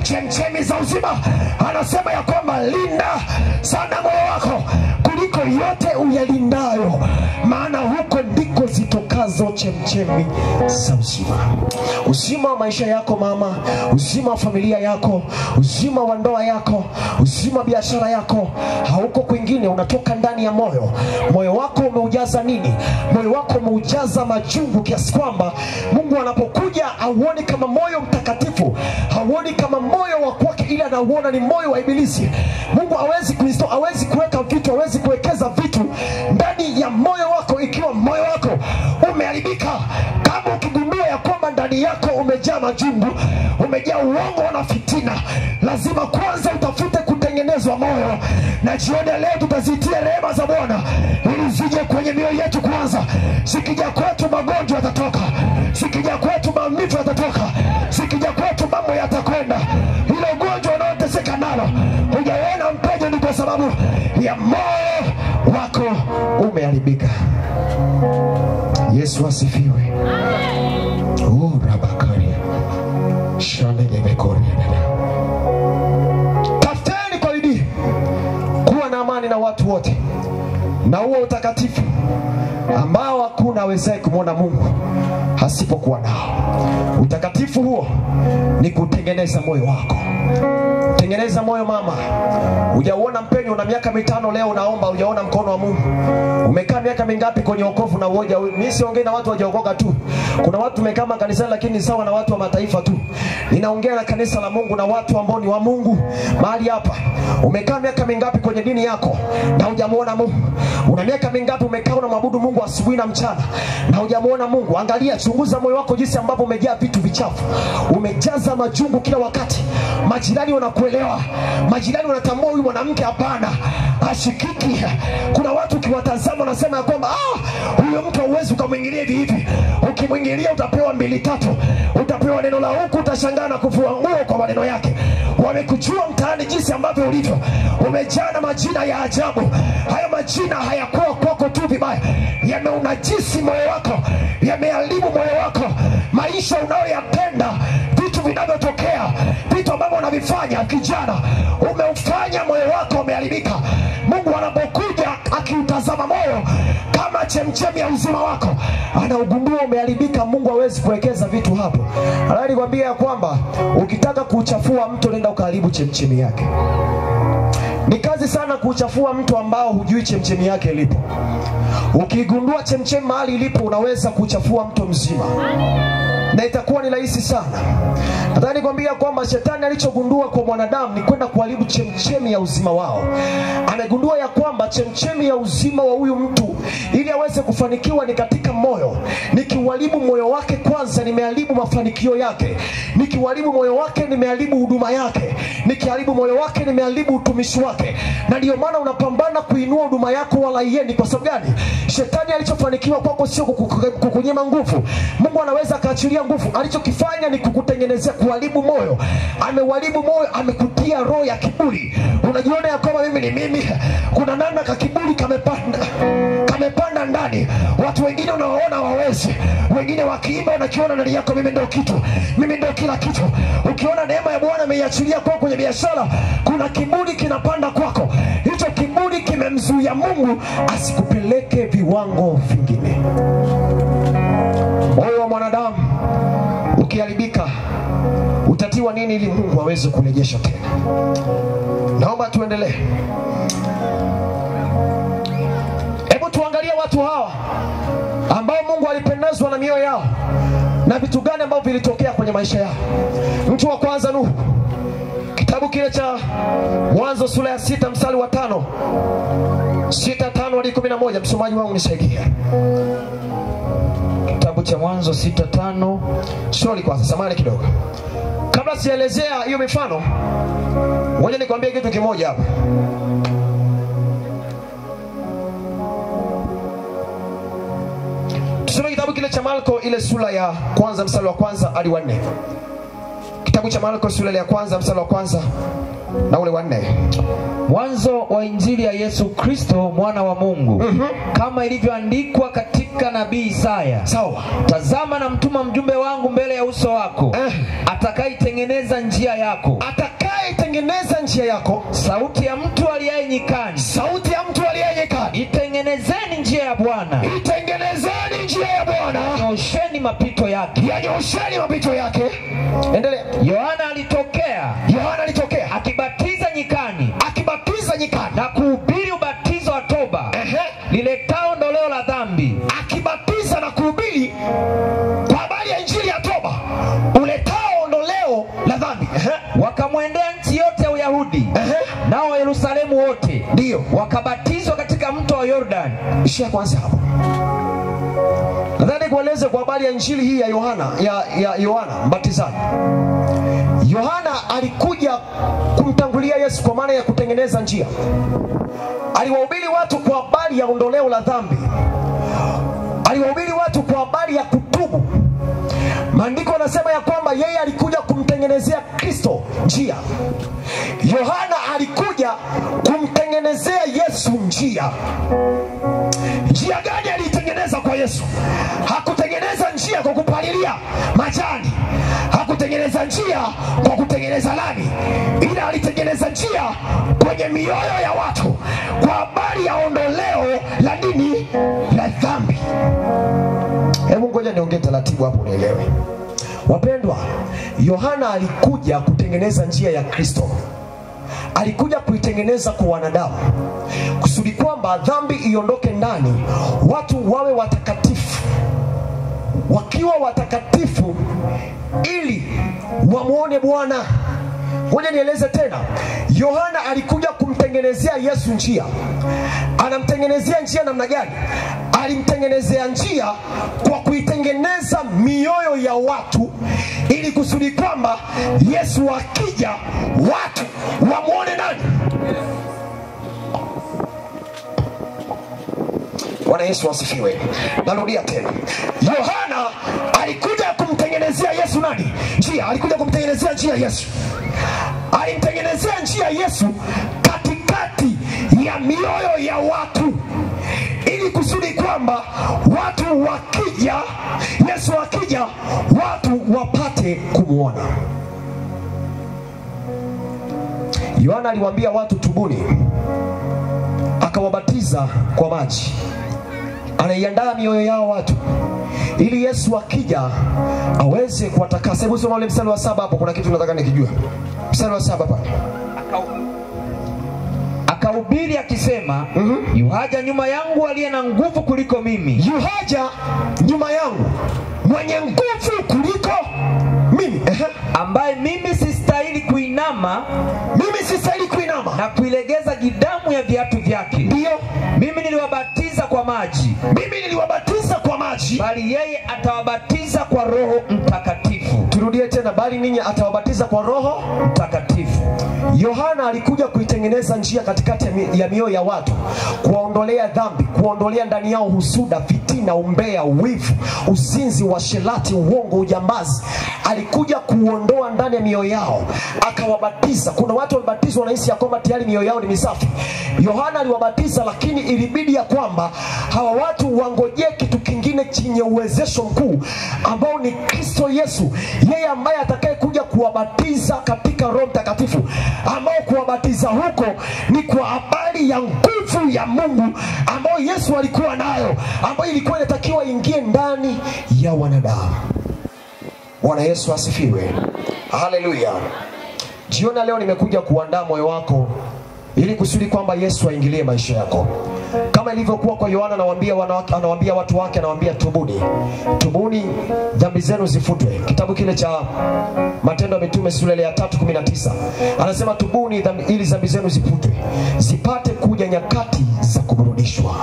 chemchemi za uzima. Anasema ya kwamba linda sana moyo wako kuliko yote uyalindayo, maana huko ndiko zitokazo chemchemi za uzima. Uzima wa maisha yako mama, uzima wa familia yako, uzima wa ndoa yako, uzima wa biashara yako, hauko kwingine, unatoka ndani ya moyo. Moyo wako umeujaza nini? Moyo wako umeujaza majungu, kiasi kwamba Mungu anapokuja hauoni kama moyo mtakatifu, hauoni kama moyo wa kwake, ila anauona ni moyo wa ibilisi. Mungu hawezi kuweka vitu, hawezi kuwekeza vitu ndani ya moyo wako ikiwa moyo wako umeharibika. Kama ukigundua ya kwamba ndani yako umejaa majungu, umejaa uongo na fitina, lazima kwanza utafute kutengenezwa moyo. Na jioni leo tutazitia rehema za Bwana ili zije kwenye mioyo yetu kwanza. Sikija kwetu magonjwa yatatoka, sikija kwetu maumivu yatatoka, sikija kwetu mambo yatakwenda. Ile ugonjwa unaoteseka nalo hujaona mpenyo, ni kwa sababu ya moyo wako umeharibika. Yesu asifiwe. Oh, rabakaria shanele bekoria dada. Tafuteni kwa bidii kuwa na amani na watu wote, na huo utakatifu ambao hakuna awezaye kumwona Mungu hasipokuwa nao. Utakatifu huo ni kutengeneza moyo wako. Tengeneza moyo mama. Hujaona mpenyo, una miaka 5 leo unaomba, hujaona mkono wa Mungu. Umekaa miaka mingapi kwenye wokovu na uoja? Mimi siongei na watu wajaokoka tu. Kuna watu wamekaa kanisani lakini sawa na watu wa mataifa tu. Ninaongea na kanisa la Mungu na watu ambao ni wa Mungu mahali hapa. Umekaa miaka mingapi kwenye dini yako na hujamuona Mungu? Una miaka mingapi umekaa unamwabudu Mungu asubuhi na mchana na hujamuona Mungu? Angalia, chunguza moyo wako jinsi ambavyo umejaa vitu vichafu. Umejaza majungu kila wakati. Majirani wanakuelewa. Majirani wanatambua huyu mwanamke hapana, hashikiki. Kuna watu ukiwatazama wanasema kwamba huyo mtu hauwezi ukamwingilia hivi hivi. Ukimwingilia utapewa 2-3. Utapewa neno la huku, utashangaa na kufua nguo kwa maneno yake. Wamekujua mtaani jinsi ambavyo ulivyo. Umejaa na majina ya ajabu. Haya majina hayakuwa kwako tu vibaya. Yameunajisi moyo wako. Yameharibu moyo wako. Maisha unayoyapenda, vitu vinavyotokea, vitu ambavyo unavifanya kijana, umeufanya moyo wako umeharibika. Mungu anapokuja akiutazama moyo kama chemchemi ya uzima wako, anaugundua umeharibika. Mungu hawezi kuwekeza vitu hapo. Ananikwambia kwamba ukitaka kuchafua mtu, nenda ukaharibu chemchemi yake. Ni kazi sana kuchafua mtu ambao hujui chemchemi yake ilipo. Ukigundua chemchemi mahali ilipo, unaweza kuchafua mtu mzima. Na itakuwa ni rahisi sana. Nataka nikwambia kwamba shetani alichogundua kwa mwanadamu ni kwenda kuharibu chemchemi ya uzima wao. Amegundua ya kwamba chemchemi ya uzima wa huyu mtu ili aweze kufanikiwa ni katika moyo. Nikiuharibu moyo wake kwanza, nimeharibu mafanikio yake. Nikiuharibu moyo wake, nimeharibu huduma yake. Nikiharibu moyo wake, nimeharibu utumishi wake. Na ndio maana unapambana kuinua huduma yako wala ieni. Kwa sababu gani? Shetani alichofanikiwa kwako sio kukunyima nguvu. Mungu anaweza kaachilia nguvu. Alichokifanya ni kukutengenezea kuharibu moyo. Ameuharibu moyo, amekutia roho ya kiburi. Unajiona ya kwamba mimi ni mimi. Kuna namna kakiburi kamepanda ndani. Watu wengine unawaona wawezi. Wengine wakiimba unakiona ndani yako mimi ndio kitu. Mimi ndio kila kitu. Ukiona neema ya Bwana ameiachilia kwako kwenye biashara, kuna kiburi kinapanda kwako. Hicho kiburi kimemzuia Mungu asikupeleke viwango vingine. Moyo wa mwanadamu ukiharibika, utatiwa nini ili Mungu aweze kurejesha tena? Naomba tuendelee. Hebu tuangalie watu hawa ambao Mungu alipendezwa na mioyo yao na vitu gani ambavyo vilitokea kwenye maisha yao. Mtu wa kwanza, Nuhu. Kitabu kile cha Mwanzo sura ya 6 mstari wa 5. 6:5 hadi 11. Msomaji wangu nisaidie. Kitabu cha Mwanzo 6:5. Sorry kwanza, samahani kidogo. Kabla sielezea hiyo mifano, ngoja nikwambie kitu kimoja hapa. Tusome kitabu kile cha Marko ile sura ya 1 mstari wa 1 hadi wa 4. Kitabu cha Marko sura ya 1 mstari wa 1 na ule wa 4. Mwanzo wa Injili ya Yesu Kristo mwana wa Mungu. Kama ilivyoandikwa katika nabii Isaya. Sawa. Tazama na mtuma mjumbe wangu mbele ya uso wako. Atakayetengeneza njia yako. Atakayetengeneza njia yako. Sauti ya mtu aliye nyikani. Sauti ya mtu aliye nyikani. Itengenezeni njia ya Bwana. Itengenezeni njia ya Bwana. Nyoosheni mapito yake. Nyoosheni mapito yake. Endelea. Yohana alitokea akibatiza nyikani. nyikani na kuhubiri ubatizo wa toba liletao ondoleo la dhambi. Akibatiza na kuhubiri kwa habari ya injili ya toba uletao ondoleo la dhambi. Wakamwendea nchi yote ya Uyahudi nao Yerusalemu wote, ndio wakabatizwa katika mto wa Yordani. Ishia kwanza hapo. Nadhani kueleze kwa habari ya injili hii ya Yohana Mbatizaji. Yohana alikuja kumtangulia Yesu kwa maana ya kutengeneza njia. Aliwahubiri watu kwa habari ya ondoleo la dhambi. Aliwahubiri watu kwa habari ya kutubu. Maandiko yanasema ya kwamba yeye alikuja kumtengenezea Kristo njia. Yohana alikuja kumtengenezea Yesu njia. Njia gani alitengeneza kwa Yesu? Hakutengeneza njia kwa kupalilia majani. Hakutengeneza njia kwa kutengeneza lami. Ila alitengeneza njia kwenye mioyo ya watu kwa habari ya ondoleo la nini? La dhambi. Hebu ngoja niongee taratibu hapo unielewe. Wapendwa, Yohana alikuja kutengeneza njia ya Kristo. alikuja kuitengeneza kwa wanadamu, kusudi kwamba dhambi iondoke ndani, watu wawe watakatifu. Wakiwa watakatifu ili wamuone Bwana. Ngoja nieleze tena. Yohana alikuja kumtengenezea Yesu njia. Anamtengenezea njia namna gani? Alimtengenezea njia kwa kuitengeneza mioyo ya watu, ili kusudi kwamba Yesu akija watu wamuone nani? Bwana Yesu asifiwe. Narudia tena. Yohana alikuja kumtengenezea Yesu nani? Njia. Alikuja kumtengenezea njia Yesu. Alimtengenezea njia Yesu katikati ya mioyo ya watu, ili kusudi kwamba watu wakija, Yesu akija, watu wapate kumuona. Yohana aliwaambia watu tubuni, akawabatiza kwa maji. Anaiandaa mioyo yao watu, ili Yesu akija aweze kuwatakasa. Hebu soma ule mstari wa 7 hapo, kuna kitu nataka nikijue. Mstari wa 7 pale. Akahubiri akisema, yuhaja nyuma yangu aliye na nguvu kuliko mimi. Yuhaja nyuma yangu mwenye nguvu kuliko mimi, ambaye mimi sistahili kuinama, na kuilegeza gidamu ya viatu vyake. Ndio. Mimi niliwabatiza kwa maji, bali yeye atawabatiza kwa Roho Mtakatifu. Turudie tena, bali ninyi atawabatiza kwa Roho Mtakatifu. Yohana alikuja kuitengeneza njia katikati ya mioyo ya watu, kuwaondolea dhambi, kuondolea ndani yao husuda, fitina, umbea, wivu, uzinzi, uasherati, uongo, ujambazi. Alikuja kuondoa ndani ya mioyo yao, akawabatiza. Kuna watu walibatizwa wanahisi ya kwamba tayari mioyo yao ni misafi. Yohana aliwabatiza, lakini ilibidi ya kwamba hawa watu wangojee kitu kingine chenye uwezesho mkuu, ambao ni Kristo Yesu, yeye ambaye atakaye kuja kuwabatiza katika Roho Mtakatifu, ambao kuwabatiza huko ni kwa habari ya nguvu ya Mungu ambayo Yesu alikuwa nayo, ambayo ilikuwa inatakiwa ingie ndani ya wanadamu. Bwana Yesu asifiwe. Haleluya. Jioni leo nimekuja kuandaa moyo wako ili kusudi kwamba Yesu aingilie maisha yako. Kama ilivyokuwa kwa Yohana, anawaambia watu wake, anawaambia tubuni dhambi zenu zifutwe. Kitabu kile cha Matendo ya Mitume sura ya 3:19 anasema tubuni ili dhambi zenu zifutwe, zipate kuja nyakati za kuburudishwa.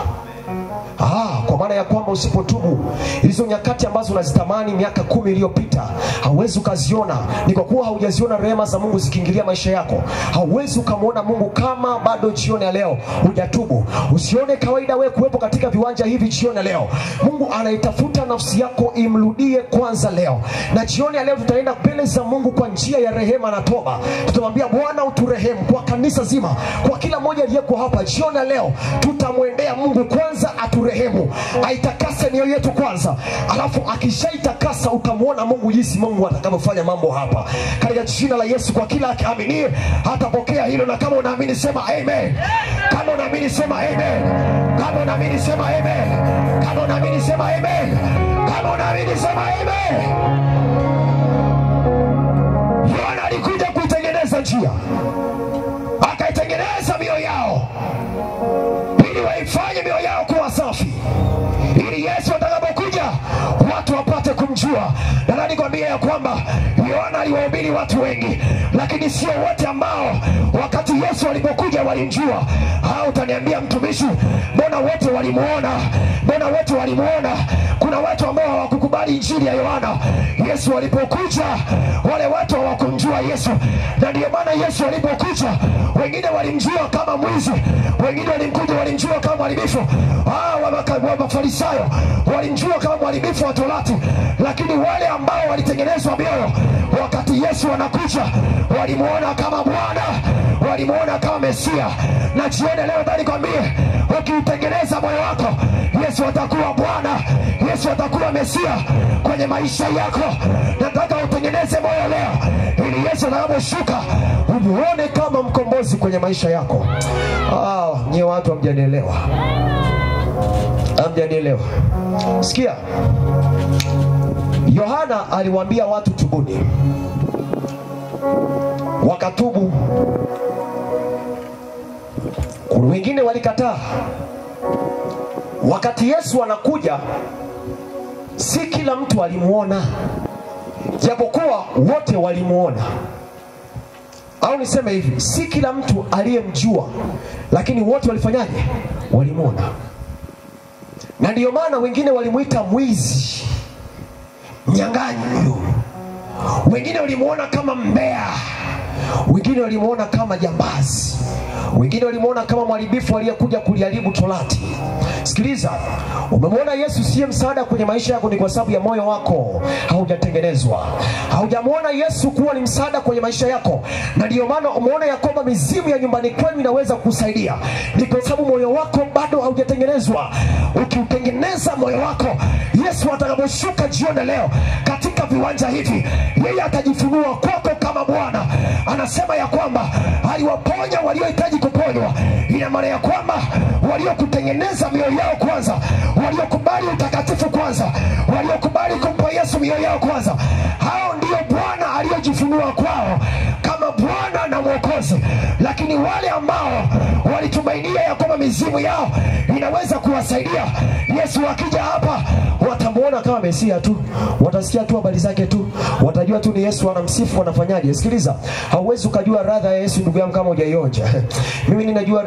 Kwa maana ya kwamba usipotubu, hizo nyakati ambazo unazitamani miaka 10 iliyopita hauwezi ukaziona. Ni kwa kuwa haujaziona rehema za Mungu zikiingilia maisha yako. Hauwezi ukamwona Mungu kama bado jioni ya leo hujatubu. Usione kawaida wewe kuwepo katika viwanja hivi jioni ya leo. Mungu anaitafuta nafsi yako imrudie kwanza leo. Na jioni ya leo tutaenda mbele za Mungu kwa njia ya rehema na toba. Tutamwambia Bwana uturehemu, kwa kanisa zima, kwa kila mmoja aliyeko hapa jioni ya leo. Tutamwendea Mungu kwanza aturehemu, aitakase mioyo yetu kwanza, alafu akishaitakasa utamuona Mungu jinsi Mungu atakavyofanya mambo hapa, katika jina la Yesu. Kwa kila akiamini atapokea hilo, na kama unaamini sema amen. Kama unaamini sema amen. Kama unaamini sema amen. Kama unaamini sema amen. Kama unaamini sema amen. Yohana alikuja kuitengeneza njia, akaitengeneza mioyo yao ili waifanye mioyo yao kuwa safi, ili Yesu atakapokuja watu wapate kumjua. Na nikwambia ya kwamba Yohana aliwahubiri watu wengi, lakini sio wote ambao wakati Yesu alipokuja walimjua. Utaniambia mtumishi, mbona wote walimuona? Mbona wote walimuona? Kuna watu ambao hawakukubali injili ya Yohana. Yesu alipokuja wale watu hawakumjua Yesu, na ndio maana Yesu alipokuja wengine walimjua kama mwizi, wengine walimjua kama mharibifu. Wa Mafarisayo walimjua kama mharibifu wa Torati, lakini wale ambao walitengenezwa mioyo wakati Yesu anakuja walimuona kama Bwana, walimuona kama Mesia. Na jioni leo ndani kwambie, ukiutengeneza moyo wako, Yesu atakuwa Bwana, Yesu atakuwa Mesia kwenye maisha yako. Nataka utengeneze moyo leo, ili Yesu anaposhuka umuone kama mkombozi kwenye maisha yako. Nyie watu hamjanielewa. Hamjanielewa. Sikia. Yohana aliwaambia watu tubuni. Wakatubu, Kuna wengine walikataa. Wakati Yesu anakuja, si kila mtu alimuona, japokuwa wote walimuona. Au niseme hivi, si kila mtu aliyemjua, lakini wote walifanyaje? Walimuona. Na ndiyo maana wengine walimuita mwizi, mnyang'anyi. Wengine walimuona kama mbea, wengine walimuona kama jambazi, wengine walimuona kama mharibifu aliyekuja kuliharibu Torati. Sikiliza, umemwona Yesu siye msaada kwenye maisha yako, ni kwa sababu ya moyo wako haujatengenezwa. Haujamuona Yesu kuwa ni msaada kwenye maisha yako, na ndiyo maana umeona ya kwamba mizimu ya nyumbani kwenu inaweza kusaidia, ni kwa sababu moyo wako bado haujatengenezwa. Ukiutengeneza moyo wako, Yesu atakaposhuka jioni leo katika viwanja hivi, yeye atajifunua kwako kama Bwana. Anasema ya kwamba aliwaponya waliohitaji kuponywa. Ina maana ya kwamba waliokutengeneza mioyo yao kwanza, waliokubali utakatifu kwanza, waliokubali kumpa Yesu mioyo yao kwanza, hao ndio Bwana aliyojifunua kwao kama Bwana na Mwokozi. Lakini wale ambao walitumainia ya kwamba mizimu yao inaweza kuwasaidia, Yesu akija hapa watamuona kama Mesia tu, watasikia tu habari zake tu, watajua tu ni Yesu anamsifu, wanafanyaje. Sikiliza, hauwezi ukajua radha ya Yesu ndugu yangu kama hujaionja. Mimi ninajua,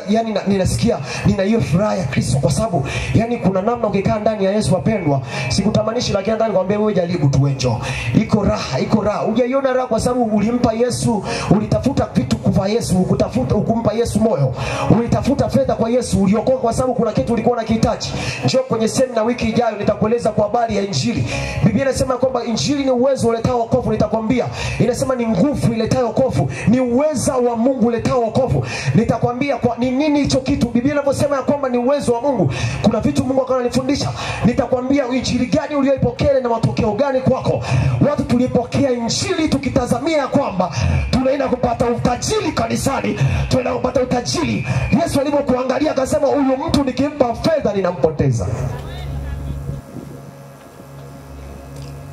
yani ninasikia nina hiyo furaha ya Kristo, kwa sababu yani kuna namna ukikaa ndani ya Yesu wapendwa, sikutamanishi, lakini ndani kwambia wewe jaribu tu wenjo. Iko raha, iko raha. Hujaiona raha kwa sababu ulimpa Yesu, ulitafuta vitu kwa Yesu, ukutafuta ukumpa Yesu moyo, ulitafuta fedha kwa Yesu, uliokoka kwa sababu kuna kitu ulikuwa unakihitaji. Njoo kwenye semina wiki ijayo, nitakueleza kwa habari ya Injili. Biblia inasema kwamba Injili ni uwezo uletao wokovu. Nitakwambia, inasema ni nguvu iletayo wokovu, ni uweza wa Mungu uletao wokovu. Nitakwambia kwa ni nini hicho kitu. Biblia inaposema ya kwamba ni uwezo wa Mungu, kuna vitu Mungu akananifundisha. Nitakwambia Injili gani uliyoipokea na matokeo gani kwako. Watu tulipokea Injili tukitazamia kwamba tunaenda kupata utajiri kanisani, tunaenda kupata utajiri. Yesu alipokuangalia akasema, huyu mtu nikimpa fedha ninampoteza.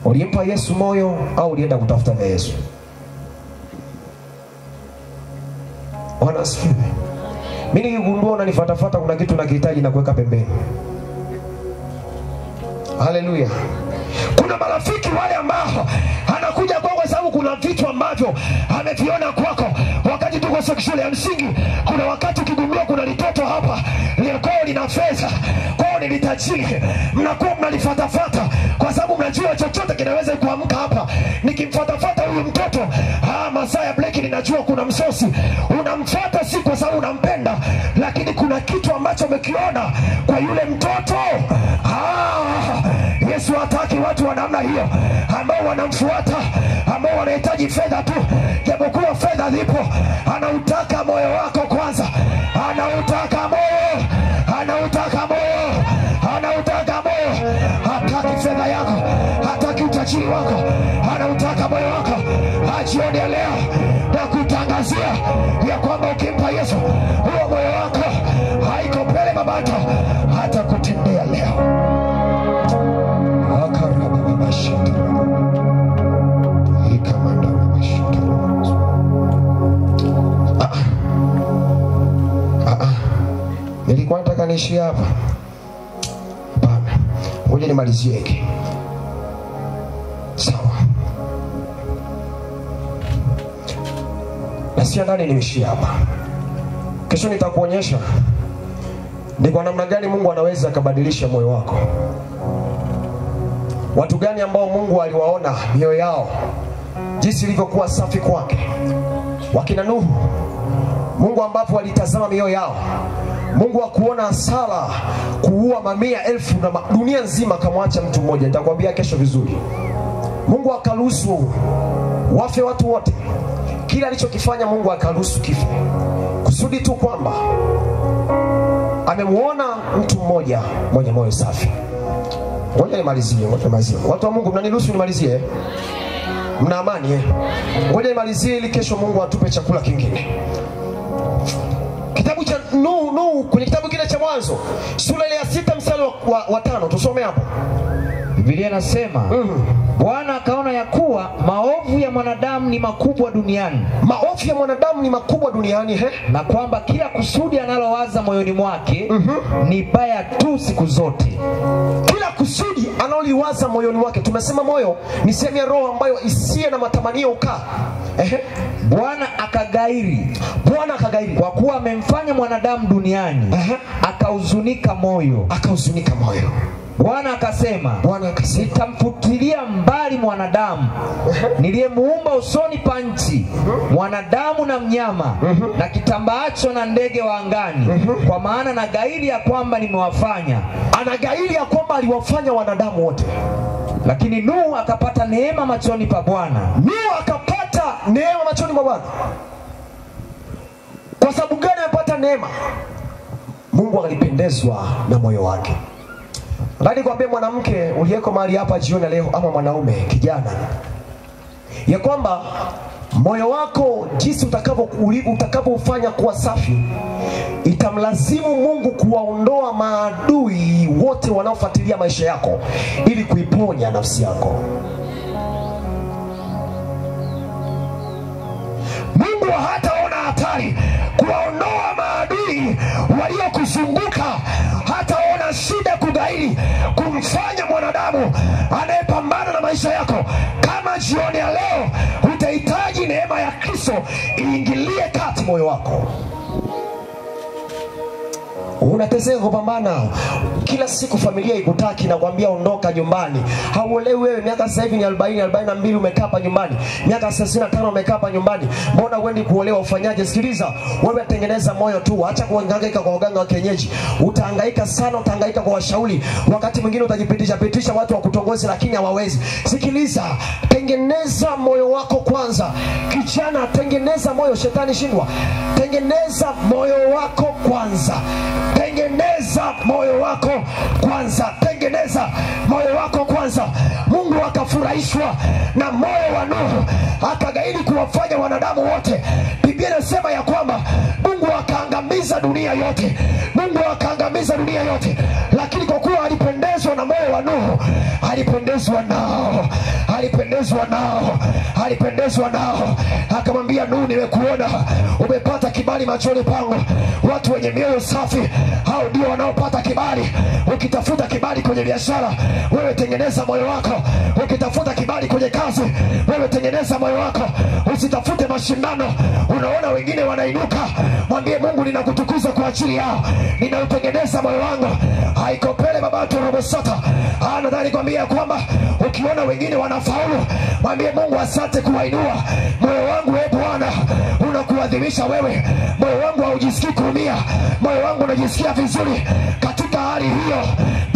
Ulimpa Yesu moyo au ulienda kutafuta na Yesu? Wanasifiwe. Mimi nikigundua unanifuatafuata, kuna kitu nakihitaji na kuweka pembeni. Haleluya. Kuna marafiki wale ambao anakuja kwako kwa sababu kuna vitu ambavyo ameviona kwako wakati tuko shule ya msingi. Kuna wakati ukigundua kuna litoto hapa lilikuwa lina fedha, kwao ni litajiri, mnakuwa mnalifuatafuata kwa sababu mnajua chochote kinaweza kuamka hapa. Nikimfuatafuata huyu mtoto, masaa ya break ninajua kuna msosi. Unamfuata si kwa sababu unampenda, lakini kuna kitu ambacho umekiona kwa yule mtoto. Yesu hataki watu wa namna hiyo ambao wanamfuata, ambao wanahitaji fedha tu, japokuwa fedha zipo. Anautaka moyo wako kwanza, anautaka moyo, anautaka moyo, anautaka moyo. Hataki fedha yako, hataki utajiri wako, anautaka moyo wako. Jioni ya leo na kutangazia ya kwamba ukimpa Yesu huo moyo wako, haiko pele mabato, hata kutendea leo. Nilikuwa nataka niishi hapa. Bana, ngoja nimalizie hiki. Sawa. Nasi ndani niishi hapa. Kesho nitakuonyesha ni kwa namna gani Mungu anaweza kubadilisha moyo wako. Watu gani ambao Mungu aliwaona mioyo yao jinsi ilivyokuwa safi kwake. Wakina Nuhu, Mungu ambapo alitazama mioyo yao. Mungu akuona hasara kuua mamia elfu na dunia nzima kamwacha mtu mmoja. Nitakwambia kesho vizuri. Mungu akaruhusu wafe watu wote. Kila alichokifanya Mungu akaruhusu kife, kusudi tu kwamba amemuona mtu mmoja mwenye moyo safi. Ngoja nimalizie, ngoja nimalizie. Watu wa Mungu mnaniruhusu nimalizie? Mna amani? Ngoja nimalizie ili kesho Mungu atupe chakula kingine. Kitabu cha Nuhu, kwenye kitabu kile cha Mwanzo, sura ile ya 6 mstari wa 5, tusome hapo. Biblia inasema Bwana akaona ya kuwa maovu ya mwanadamu ni makubwa duniani. Maovu ya mwanadamu ni makubwa duniani, na kwamba kila kusudi analowaza moyoni mwake ni baya tu siku zote. Kila kusudi analoliwaza moyoni mwake. Tumesema moyo ni sehemu ya roho ambayo isiye na matamanio ukaa. Bwana akagairi. Bwana akagairi kwa kuwa amemfanya mwanadamu duniani. Akahuzunika moyo. Akahuzunika moyo. Bwana akasema, nitamfutilia mbali mwanadamu niliyemuumba usoni pa nchi, mwanadamu na mnyama, na kitambaacho na ndege wa angani, kwa maana na gairi ya kwamba nimewafanya. Anagairi ya kwamba aliwafanya wanadamu wote. Lakini Nuhu akapata neema machoni pa Bwana. Nuhu akapata neema machoni pa Bwana. Kwa sababu gani amepata neema? Mungu alipendezwa na moyo wake. Ndani kwambie mwanamke uliyeko mahali hapa jioni leo, ama mwanaume kijana, ya kwamba moyo wako jinsi utakavyofanya kuwa safi, itamlazimu Mungu kuwaondoa maadui wote wanaofuatilia maisha yako ili kuiponya nafsi yako. Mungu hataona hatari kuwaondoa maadui waliokuzunguka, hataona shida kugairi kumfanya mwanadamu anayepambana na maisha yako. Kama jioni ya leo utahitaji neema ya Kristo iingilie kati moyo wako. Unateseka kupambana kila siku, familia ikutaki na kuambia ondoka nyumbani. Hauelewi wewe miaka sasa hivi ni 40, 42 umekaa hapa nyumbani. Miaka 65 umekaa hapa nyumbani. Mbona uendi kuolewa? Ufanyaje? Sikiliza, wewe tengeneza moyo tu. Acha kuhangaika kwa waganga wa kienyeji. Utahangaika sana, utahangaika kwa washauri. Wakati mwingine utajipitisha watu wa kutongoza lakini hawawezi. Sikiliza, tengeneza moyo wako kwanza. Kijana, tengeneza moyo, shetani shindwa. Tengeneza moyo wako kwanza. Tengeneza moyo wako kwanza. Tengeneza moyo wako kwanza. Mungu akafurahishwa na moyo wa Nuhu, akagairi kuwafanya wanadamu wote. Biblia inasema ya kwamba Mungu akaangamiza dunia yote. Mungu akaangamiza dunia yote. Lakini kwa kuwa alipendezwa na moyo wa Nuhu, alipendezwa nao, akamwambia Nuhu, nimekuona umepata kibali machoni pangu. Watu wenye mioyo safi hao ndio wanaopata kibali. Ukitafuta kibali kwenye biashara, wewe tengeneza moyo wako. Ukitafuta kibali kwenye kazi, wewe tengeneza moyo wako. Usitafute mashindano. Unaona wengine wanainuka, mwambie Mungu, ninakutukuza kwa ajili yao. Ninautengeneza moyo wangu. Haikopele baba tu robosata. Nadhani kwambia kwamba ukiona wengine wanafaulu, mwambie Mungu, asante kuwainua. Moyo wangu Bwana unakuadhimisha wewe. Moyo wangu haujisikii kuumia. Moyo wangu unajisikia vizuri. Katika hali hiyo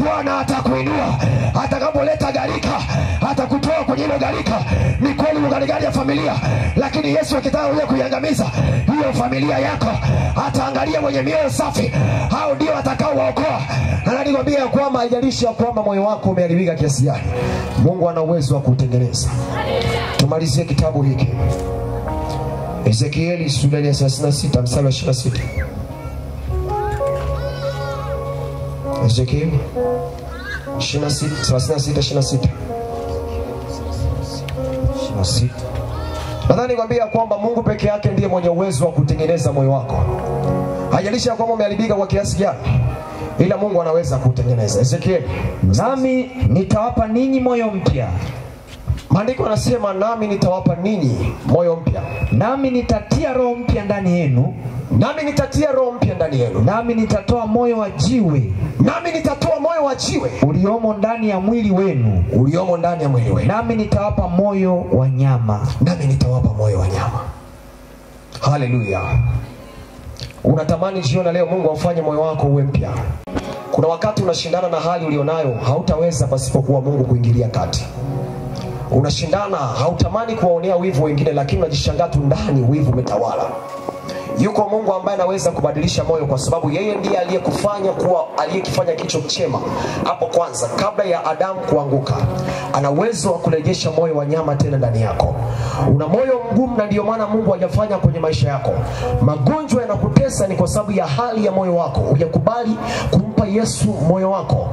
Bwana atakuinua. Atakapoleta gharika, atakutoa kwenye ile gharika. Ni kweli gharika ya familia, lakini Yesu akitaka kuja kuiangamiza hiyo familia yako, ataangalia mwenye mioyo safi. Hao ndio atakao waokoa. Na nilikwambia kwamba haijalishi ya kwamba moyo wako umeharibika kiasi gani, Mungu ana uwezo wa kutengeneza. Tumalizie kitabu hiki. Ezekieli sura ya 36 mstari wa 26. Ezekieli 36. Nadhani kwambia kwamba Mungu peke yake ndiye mwenye uwezo wa kutengeneza moyo wako. Haijalishi kwamba umeharibika kwa kiasi gani, ila Mungu anaweza kutengeneza. Ezekieli, nami nitawapa ninyi moyo mpya. Maandiko yanasema nami nitawapa ninyi moyo mpya. Nami nitatia roho mpya ndani yenu. Nami nitatia roho mpya ndani yenu. Nami nitatoa moyo wa jiwe. Nami nitatoa moyo wa jiwe uliomo ndani ya mwili wenu. Nami nitawapa moyo wa nyama. Haleluya. Unatamani jiona leo Mungu afanye moyo wako uwe mpya. Kuna wakati unashindana na hali ulionayo, hautaweza pasipokuwa Mungu kuingilia kati. Unashindana, hautamani kuwaonea wivu wengine, lakini unajishangaa tu ndani wivu umetawala. Yuko Mungu ambaye anaweza kubadilisha moyo, kwa sababu yeye ndiye aliyekifanya kicho chema hapo kwanza kabla ya Adamu kuanguka. Ana uwezo wa kurejesha moyo wa nyama tena ndani yako. Una moyo mgumu, na ndio maana Mungu hajafanya kwenye maisha yako. Magonjwa yanakutesa ni kwa sababu ya hali ya moyo wako. Hujakubali kumpa Yesu moyo wako.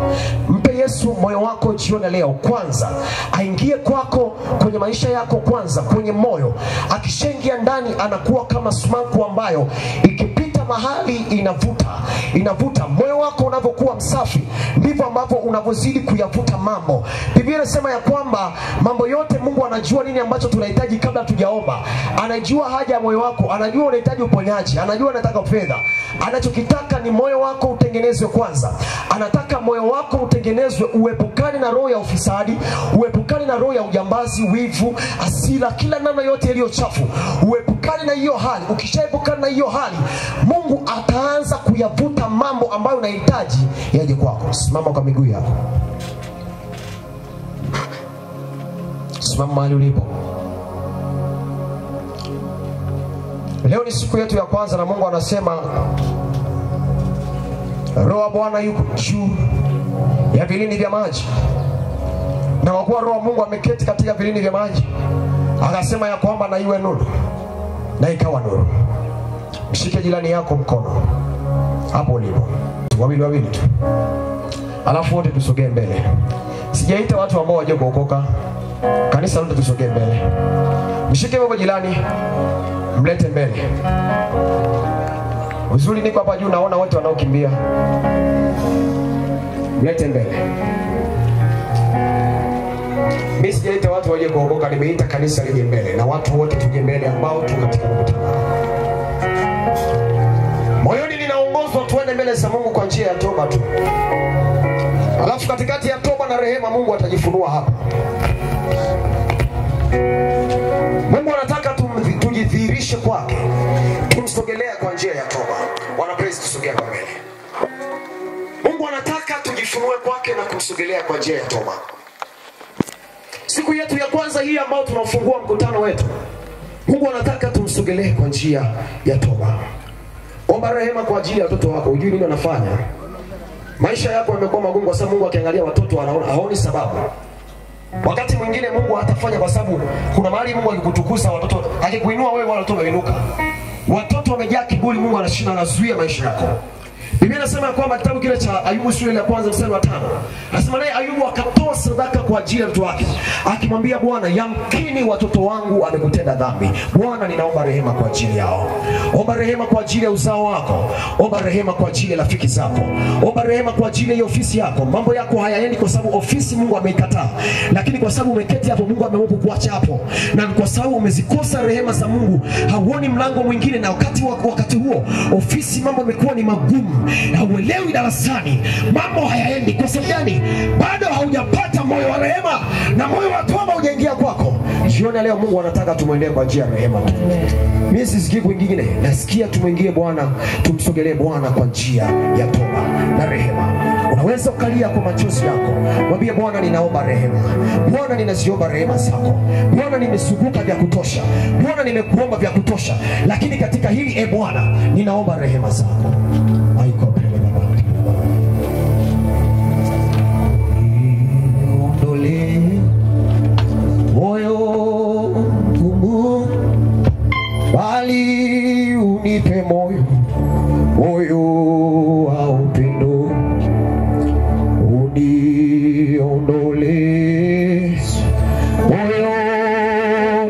Mpe Yesu moyo wako jioni leo kwanza. Aingie kwako kwenye maisha yako kwanza, kwenye moyo. Akishaingia ndani anakuwa kama sumaku ambayo ikipita mahali inavuta. Moyo wako unapokuwa msafi, ndivyo ambavyo unavyozidi kuyavuta mambo. Biblia inasema ya kwamba mambo yote Mungu anajua nini ambacho tunahitaji kabla tujaomba. Anajua haja ya moyo wako, anajua unahitaji uponyaji, anajua unataka fedha. Anachokitaka ni moyo wako utengenezwe kwanza. Anataka moyo wako utengenezwe, uepukane na roho ya ufisadi, uepukane na roho ya ujambazi, wivu, hasira, kila namna yote iliyo chafu. Uepukane na hiyo hali. Ukishaepukana na hiyo hali, Mungu ataanza kuyavuta mambo ambayo unahitaji yaje kwako. Simama kwa miguu yako. Simama mahali ulipo. Leo ni siku yetu ya kwanza, na Mungu anasema Roho wa Bwana yuko juu ya vilindi vya maji. Na kwa kuwa Roho wa Mungu ameketi katika vilindi vya maji, akasema ya kwamba na iwe nuru, na ikawa nuru. Mshike jirani yako mkono hapo ulipo, wawili tu, alafu wote tusogee mbele. Sijaita watu ambao waje kuokoka. Kanisa lote tusogee mbele. Mshike baba jirani, mlete mbele. Uzuri niko hapa juu, naona wote wanaokimbia. Mlete mbele. Mimi sijaita watu waje kuokoka, nimeita kanisa lije mbele, na watu wote tuje mbele ambao tuko katika mkutano. Moyoni ninaongozwa tuende mbele za Mungu kwa njia ya toba tu. Alafu katikati ya toba na rehema Mungu atajifunua hapa. Mungu anataka tujidhihirishe kwake. Tumsogelea kwa njia ya toba. Wana praise, tusogea kwa mbele. Mungu anataka tujifunue kwake na kumsogelea kwa njia ya toba. Siku yetu ya kwanza hii ambao tunafungua mkutano wetu, Mungu anataka tumsogelee kwa njia ya toba. Omba rehema kwa ajili ya watoto wako. Unajui nini wanafanya? Maisha yako yamekuwa magumu kwa sababu Mungu akiangalia watoto haoni sababu. Wakati mwingine Mungu atafanya kwa sababu kuna mahali Mungu akikutukuza watoto, akikuinua wewe wala watoto wainuka. Watoto wamejaa kiburi, Mungu anashinda, anazuia maisha yako. Biblia inasema kwamba kitabu kile cha Ayubu sura ya kwanza mstari wa 5. Anasema naye Ayubu akatoa sadaka kwa ajili ya watoto wake, akimwambia Bwana, yamkini watoto wangu wamekutenda dhambi. Bwana, ninaomba rehema kwa ajili yao. Omba rehema kwa ajili ya uzao wako. Omba rehema kwa ajili ya rafiki zako. Omba rehema kwa ajili ya ofisi yako. Mambo yako hayaendi kwa sababu ofisi Mungu ameikataa, lakini kwa sababu umeketi hapo Mungu ameamua kuacha hapo. Na kwa sababu umezikosa rehema za Mungu, hauoni mlango mwingine, na wakati huo ofisi mambo yamekuwa ni magumu. Hauelewi darasani, mambo hayaendi. Kwa sababu gani? Bado haujapata moyo wa rehema, na moyo wa toba hujaingia kwako. Jioni leo Mungu anataka tumwendee kwa njia ya rehema. Mimi sisikii kwingine, nasikia tumwingie Bwana, tumsogelee Bwana kwa njia ya toba na rehema. Unaweza ukalia kwa machozi yako, mwambie Bwana, ninaomba rehema. Bwana, ninaziomba rehema zako. Bwana, nimesuguka vya kutosha. Bwana, nimekuomba vya kutosha, lakini katika hili Bwana, ninaomba rehema zako. Moyo mgumu, bali unipe moyo wa upendo. Uniondole moyo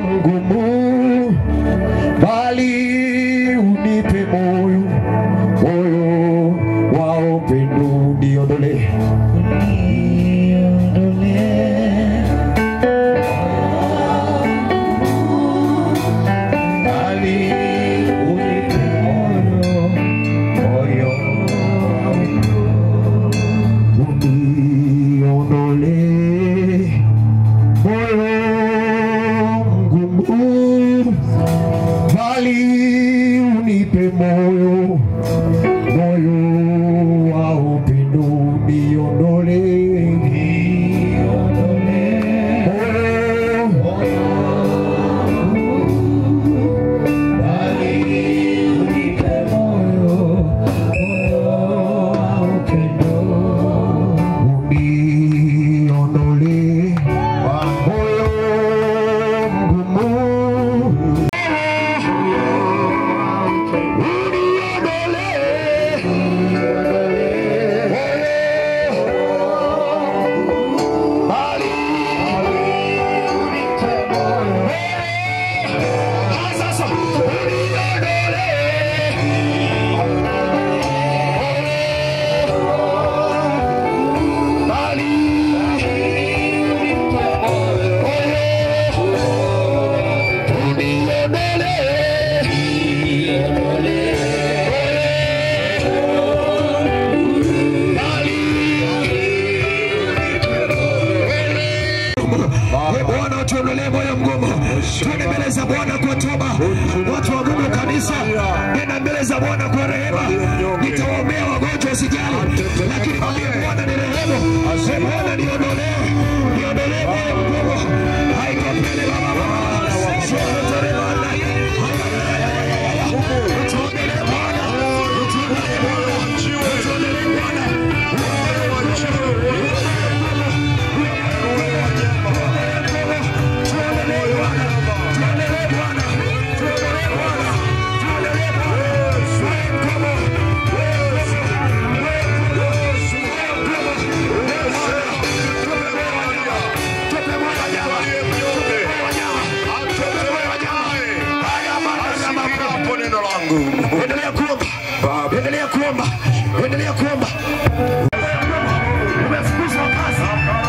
mgumu, bali unipe moyo wa upendo. Uniondole niondolee moyo mgumu. Twende mbele za Bwana kwa toba. Watu wa Mungu kanisa, nenda mbele za Bwana kwa rehema. Nitawaombea wagonjwa usijali, lakini mwambie Bwana ni rehema. Bwana niondolee moyo mgumu. Haikopele baba. Tuondolee Bwana. Tuondolee Bwana. Tuondolee Bwana. Tuondolee Bwana. Endelea kuomba. Endelea kuomba. Endelea kuomba. Umefukuzwa kazi.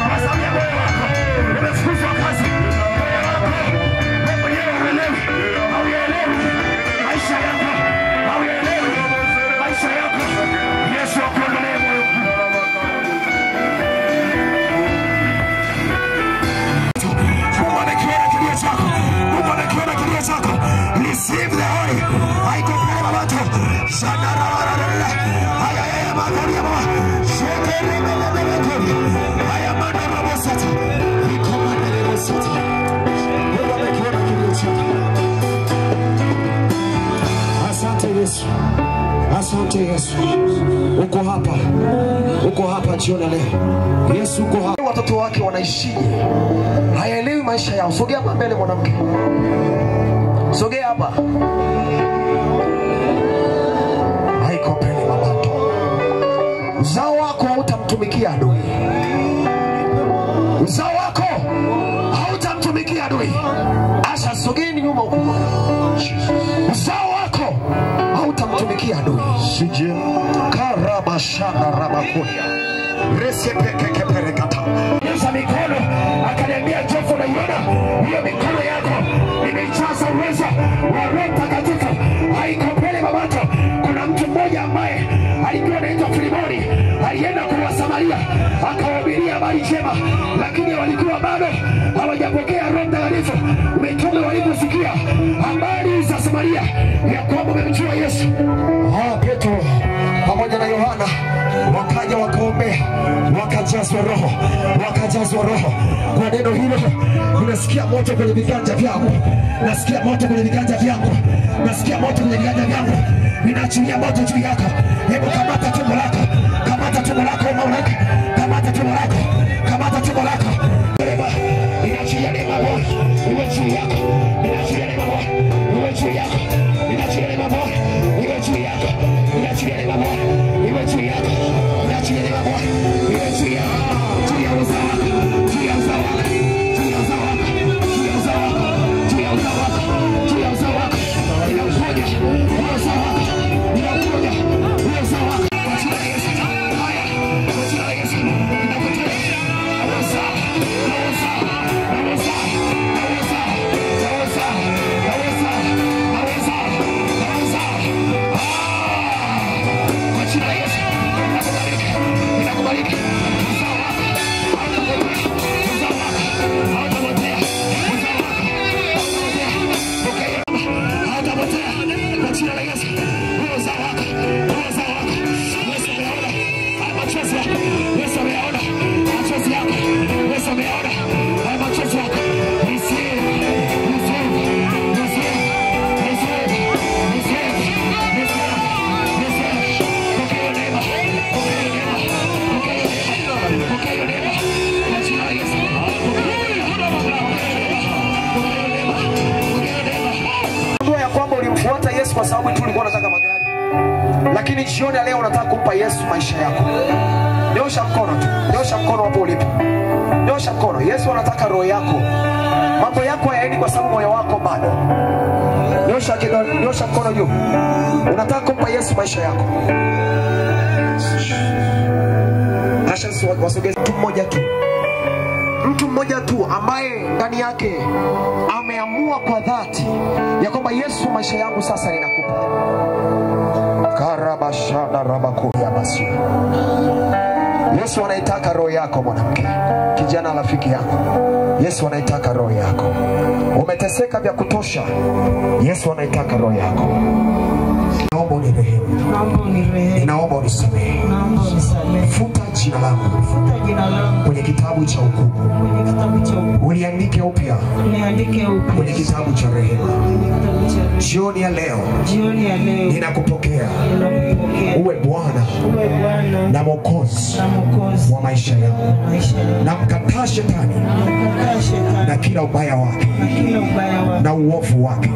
Kwa sababu ya moyo wako. Umefukuzwa kazi. Wewe mwenyewe uelewi. Hauelewi maisha yako. Hauelewi maisha yako. Yesu akuondolee moyo. Mungu anakiona kilio chako. Mungu anakiona kilio chako. Receive the oil. Haikopele mabato. Shandarararara. Haya makoria baba. Shekere bebe kori. Haya mandara bosata. Ikomandere bosata. Mungu anakiona kilio chako. Asante Yesu. Asante Yesu. Uko hapa. Uko hapa jioni leo. Yesu uko hapa. Watoto wake wanaishije? Hayaelewi maisha yao. Sogea hapa mbele mwanamke. Sogea hapa. Haikopele mabato. Uzao wako hautamtumikia adui. Uzao wako hautamtumikia adui. Asha sogeni nyuma huko. Uzao wako hautamtumikia adui. Sije karabashana rabakunia. Resepekekeperekata. Nyosha mikono. Akaniambia Jofo, unaiona hiyo mikono yako imeijaza uwezo wa Roho Mtakatifu. Haikopele mabato. Kuna mtu mmoja ambaye alikuwa anaitwa Filimoni, alienda kwa Samaria akawahubiria habari njema, lakini walikuwa bado hawajapokea Roho Mtakatifu. Mitume waliposikia habari za Samaria ya kwamba wamemjua Yesu, Petro pamoja na Yohana wakaja wakaombea, wakajazwa Roho, wakajazwa Roho. Kwa neno hilo ninasikia moto kwenye viganja vyangu, nasikia moto kwenye viganja vyangu, nasikia moto kwenye viganja vyangu. Ninaachilia moto juu yako. Hebu kamata tumbo lako, kamata tumbo lako Maulaka, kamata tumbo lako, kamata tumbo lako. Ninaachilia neema Bwana iwe juu yako, ninaachilia neema Bwana iwe juu yako, ninaachilia neema Bwana iwe juu yako, ninaachilia neema Bwana iwe juu yako, ninaachilia neema Bwana iwe juu yako, juu ya uzao wako, juu ya uzao wako, juu ya uzao wako, juu ya uzao wako, juu ya uzao wako, juu ya uzao wako. Ninauponya uzao wako, ninauponya uzao wako. Kwa jina la Yesu. Haya, kwa jina la Yesu. Ninakutoa uzao, uzao, uzao, kwa jina la Yesu. Ninakubariki, ninakubariki. Uzao wako hautapotea, uzao wako hautapotea, uzao wako hautapotea. Pokea hautapotea kwa jina la Yesu. Uzao wako, uzao wako. Yesu ameona haya machozi yako, Yesu ameona machozi yako, Yesu ameona haya machozi yako. Ulimfuata Yesu kwa sababu tu ulikuwa unataka magari, lakini jioni leo unataka kumpa Yesu maisha yako. Nyosha mkono tu, nyosha mkono hapo ulipo, nyosha mkono. Yesu anataka roho yako. Mambo yako hayaendi kwa sababu moyo wako bado. Nyosha kidole, nyosha mkono juu. Unataka kumpa Yesu maisha yako. Asha wasogeze mtu mmoja tu. Mtu mmoja tu ambaye ndani yake ameamua kwa dhati ya kwamba Yesu, maisha yangu sasa ninakupa. Karabashada rabakuya basi. Yesu anaitaka roho yako mwanamke, kijana rafiki yako. Yesu anaitaka roho yako. Umeteseka vya kutosha. Yesu anaitaka roho yako. Naomba unirehemu. Naomba unisamehe. Futa jina langu kwenye kitabu cha hukumu. Uniandike upya kwenye kitabu cha rehema. Jioni ya leo ninakupokea uwe Bwana na Mwokozi wa maisha yangu. Namkataa shetani na kila ubaya wake na uovu wake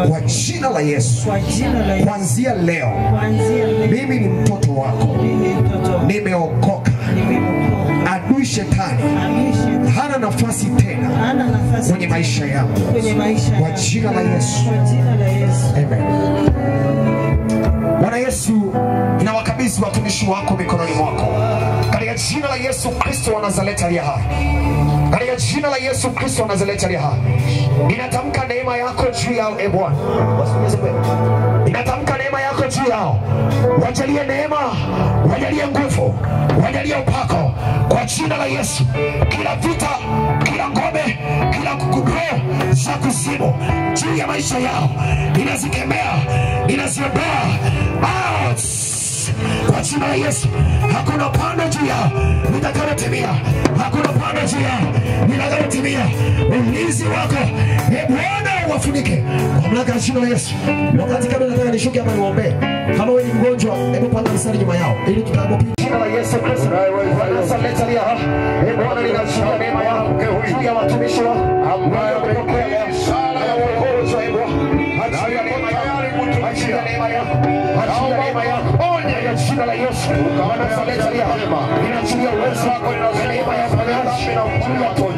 kwa jina la Yesu. Kuanzia leo mimi ni mtoto wako, nimeokoka. Adui shetani hana nafasi tena kwenye maisha yangu kwa jina la Yesu. Amen. Bwana Yesu, ninawakabidhi watumishi wako mikononi mwako katika jina la Yesu Kristo wa Nazareti aliye hai. Katika jina la Yesu Kristo wa Nazareti aliye hai, ninatamka neema yako juu yao, e Bwana. Ninatamka neema yako juu yao. Wajalie neema, wajalie nguvu, wajalie upako kwa jina la Yesu. Kila vita, kila ngome, kila roho za kuzimu juu ya maisha yao ninazikemea, ninaziondoa out kwa jina la Yesu. Hakuna pando juu yao litakalotimia, hakuna pando juu yao litakalotimia. Ulinzi wako e Bwana wafunike kwa mamlaka ya jina la Yesu. Wakati kama nataka nishuke hapa niombe, kama wewe ni mgonjwa, hebu panda mstari nyuma yao ili tutakapopitia jina la Yesu Kristo. Wanasaletea e Bwana, ninashika neema yako juu ya watumishi wako ambao wamepokea sala ya wokovu e Bwana. Achia neema yako, achia neema yako, achia neema yako kwa jina la Yesu. Wanasaletea ninaachilia uwezo wako na neema yako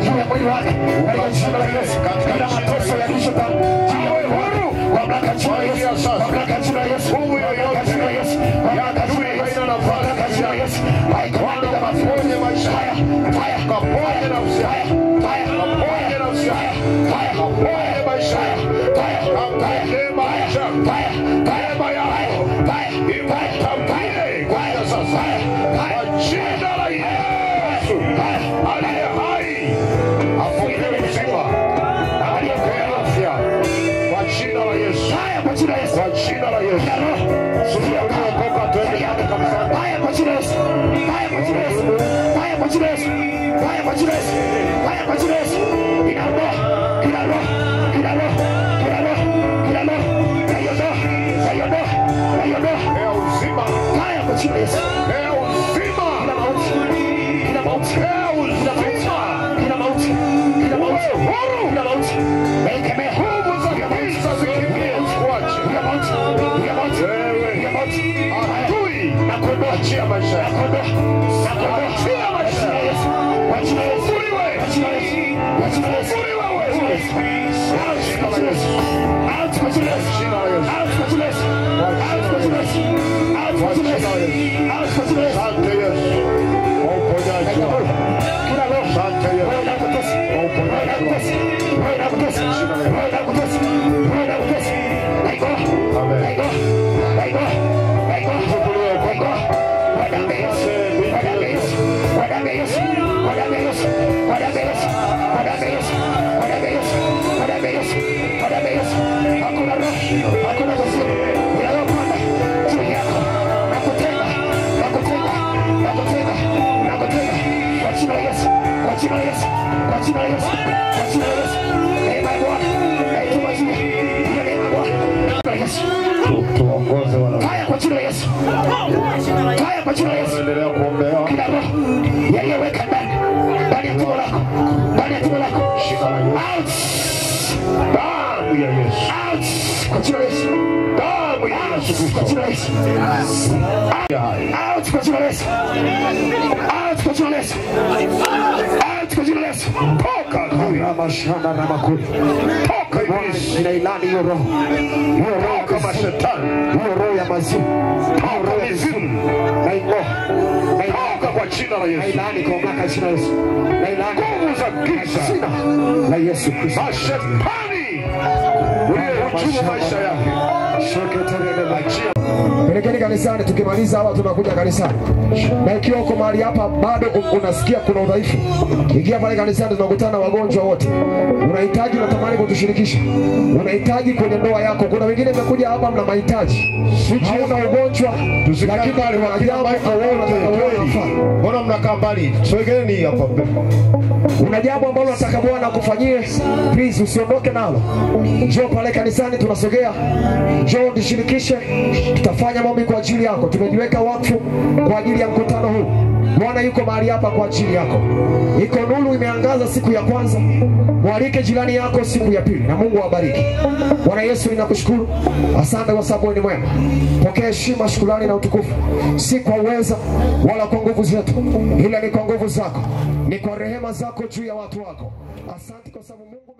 juu ya mwili wake kwa jina la Yesu. Kila mateso ya kishetani jiwe huru kwa mamlaka ya jina la Yesu, kwa mamlaka ya jina la Yesu, kwa mamlaka ya jina la Yesu, kwa mamlaka ya jina la Yesu, kwa mamlaka ya jina la Yesu. Haikwenda kama fonye maisha haya, haya kapoje na usaya, haya kapoje na usaya, haya kapoje maisha haya, haya kapoje maisha, haya haya haya haya ipatamkie kwa sasa, haya jina la Yesu, haya aliye hai apokee uzima, apokee afya kwa jina la Yesu, haya kwa jina la Yesu, kwa jina la Yesu. Sufia kuokoka twende kabisa, haya kwa jina la Yesu, haya kwa jina la Yesu, haya kwa jina la Yesu, haya kwa jina la Yesu, haya kwa jina la Yesu. Inaondoa kila roho, kila roho, kila roho, kila roho, kaiondoa, kaiondoa, kaiondoa. Leo uzima, haya kwa jina la Yesu. Leo uzima, kila mauti, kila mauti, leo uzima, kila mauti, kila mauti, huru, kila mauti. Naikemea nguvu za giza zikimbie uache, kila mauti, kila mauti, kila mauti. Adui na kuondoa chia maisha yako, na kuondoa chia maisha ya Yesu. Kwa jina la Yesu, kwa jina la Yesu, kwa jina la Yesu, out kwa jina la Yesu, out kwa jina la Yesu, out kwa jina la Yesu, out kwa jina la Yesu, out kwa jina la Yesu. Asante Yesu kwa uponyaji wako. Kila roho, asante Yesu kwa uponyaji wako. Wewe unakutesa, wewe unakutesa, wewe unakutesa. Amen. Amen. Kaya kwa jina la Yesu. Kaya kwa jina la Yesu. Endelea kuombea. Kila roho yaliyoweka ndani ya tumbo lako, ndani ya tumbo lako, out. Damu ya Yesu. Out kwa jina la Yesu. Damu ya Yesu kwa jina la Yesu. Out kwa jina la Yesu. Out kwa jina la Yesu. Out kwa jina la Yesu. Toka kwa mashamba na makuli. Toka ibilisi. Ninailani hiyo roho. Hiyo roho kama shetani. Hiyo roho ya mazimu. Toka mizimu. Toka kwa jina la Yesu. Nailani kwa mamlaka ya jina la Yesu. Nailani nguvu za giza la Yesu Kristo. Shetani. Wewe uchungu maisha yake. Shekete na Pelekeni kanisani, tukimaliza hawa tunakuja kanisani. Na ikiwa uko mahali hapa bado unasikia kuna udhaifu, ingia pale kanisani, tunakutana wagonjwa wote. Unahitaji, unatamani kutushirikisha. Unahitaji kwenye ndoa yako. Kuna wengine mmekuja hapa mna mahitaji. Hauna ugonjwa, lakini wale wanajambo mbona mnakaa mbali? Sogeni hapa. Una jambo ambalo unataka Bwana akufanyie, please usiondoke nalo. Njoo pale kanisani, tunasogea. Njoo tushirikishe, tutafanya maombi kwa ajili yako. Tumejiweka wakfu kwa ajili ya mkutano huu. Bwana yuko mahali hapa kwa ajili yako. Iko nuru imeangaza siku ya kwanza. Mwalike jirani yako siku ya pili, na Mungu awabariki. Bwana Yesu, ninakushukuru. Asante kwa sababu ni mwema. Pokea heshima, shukrani na utukufu. Si kwa uweza wala kwa nguvu zetu, ila ni kwa nguvu zako. Ni kwa rehema zako juu ya watu wako. Asante kwa sababu Mungu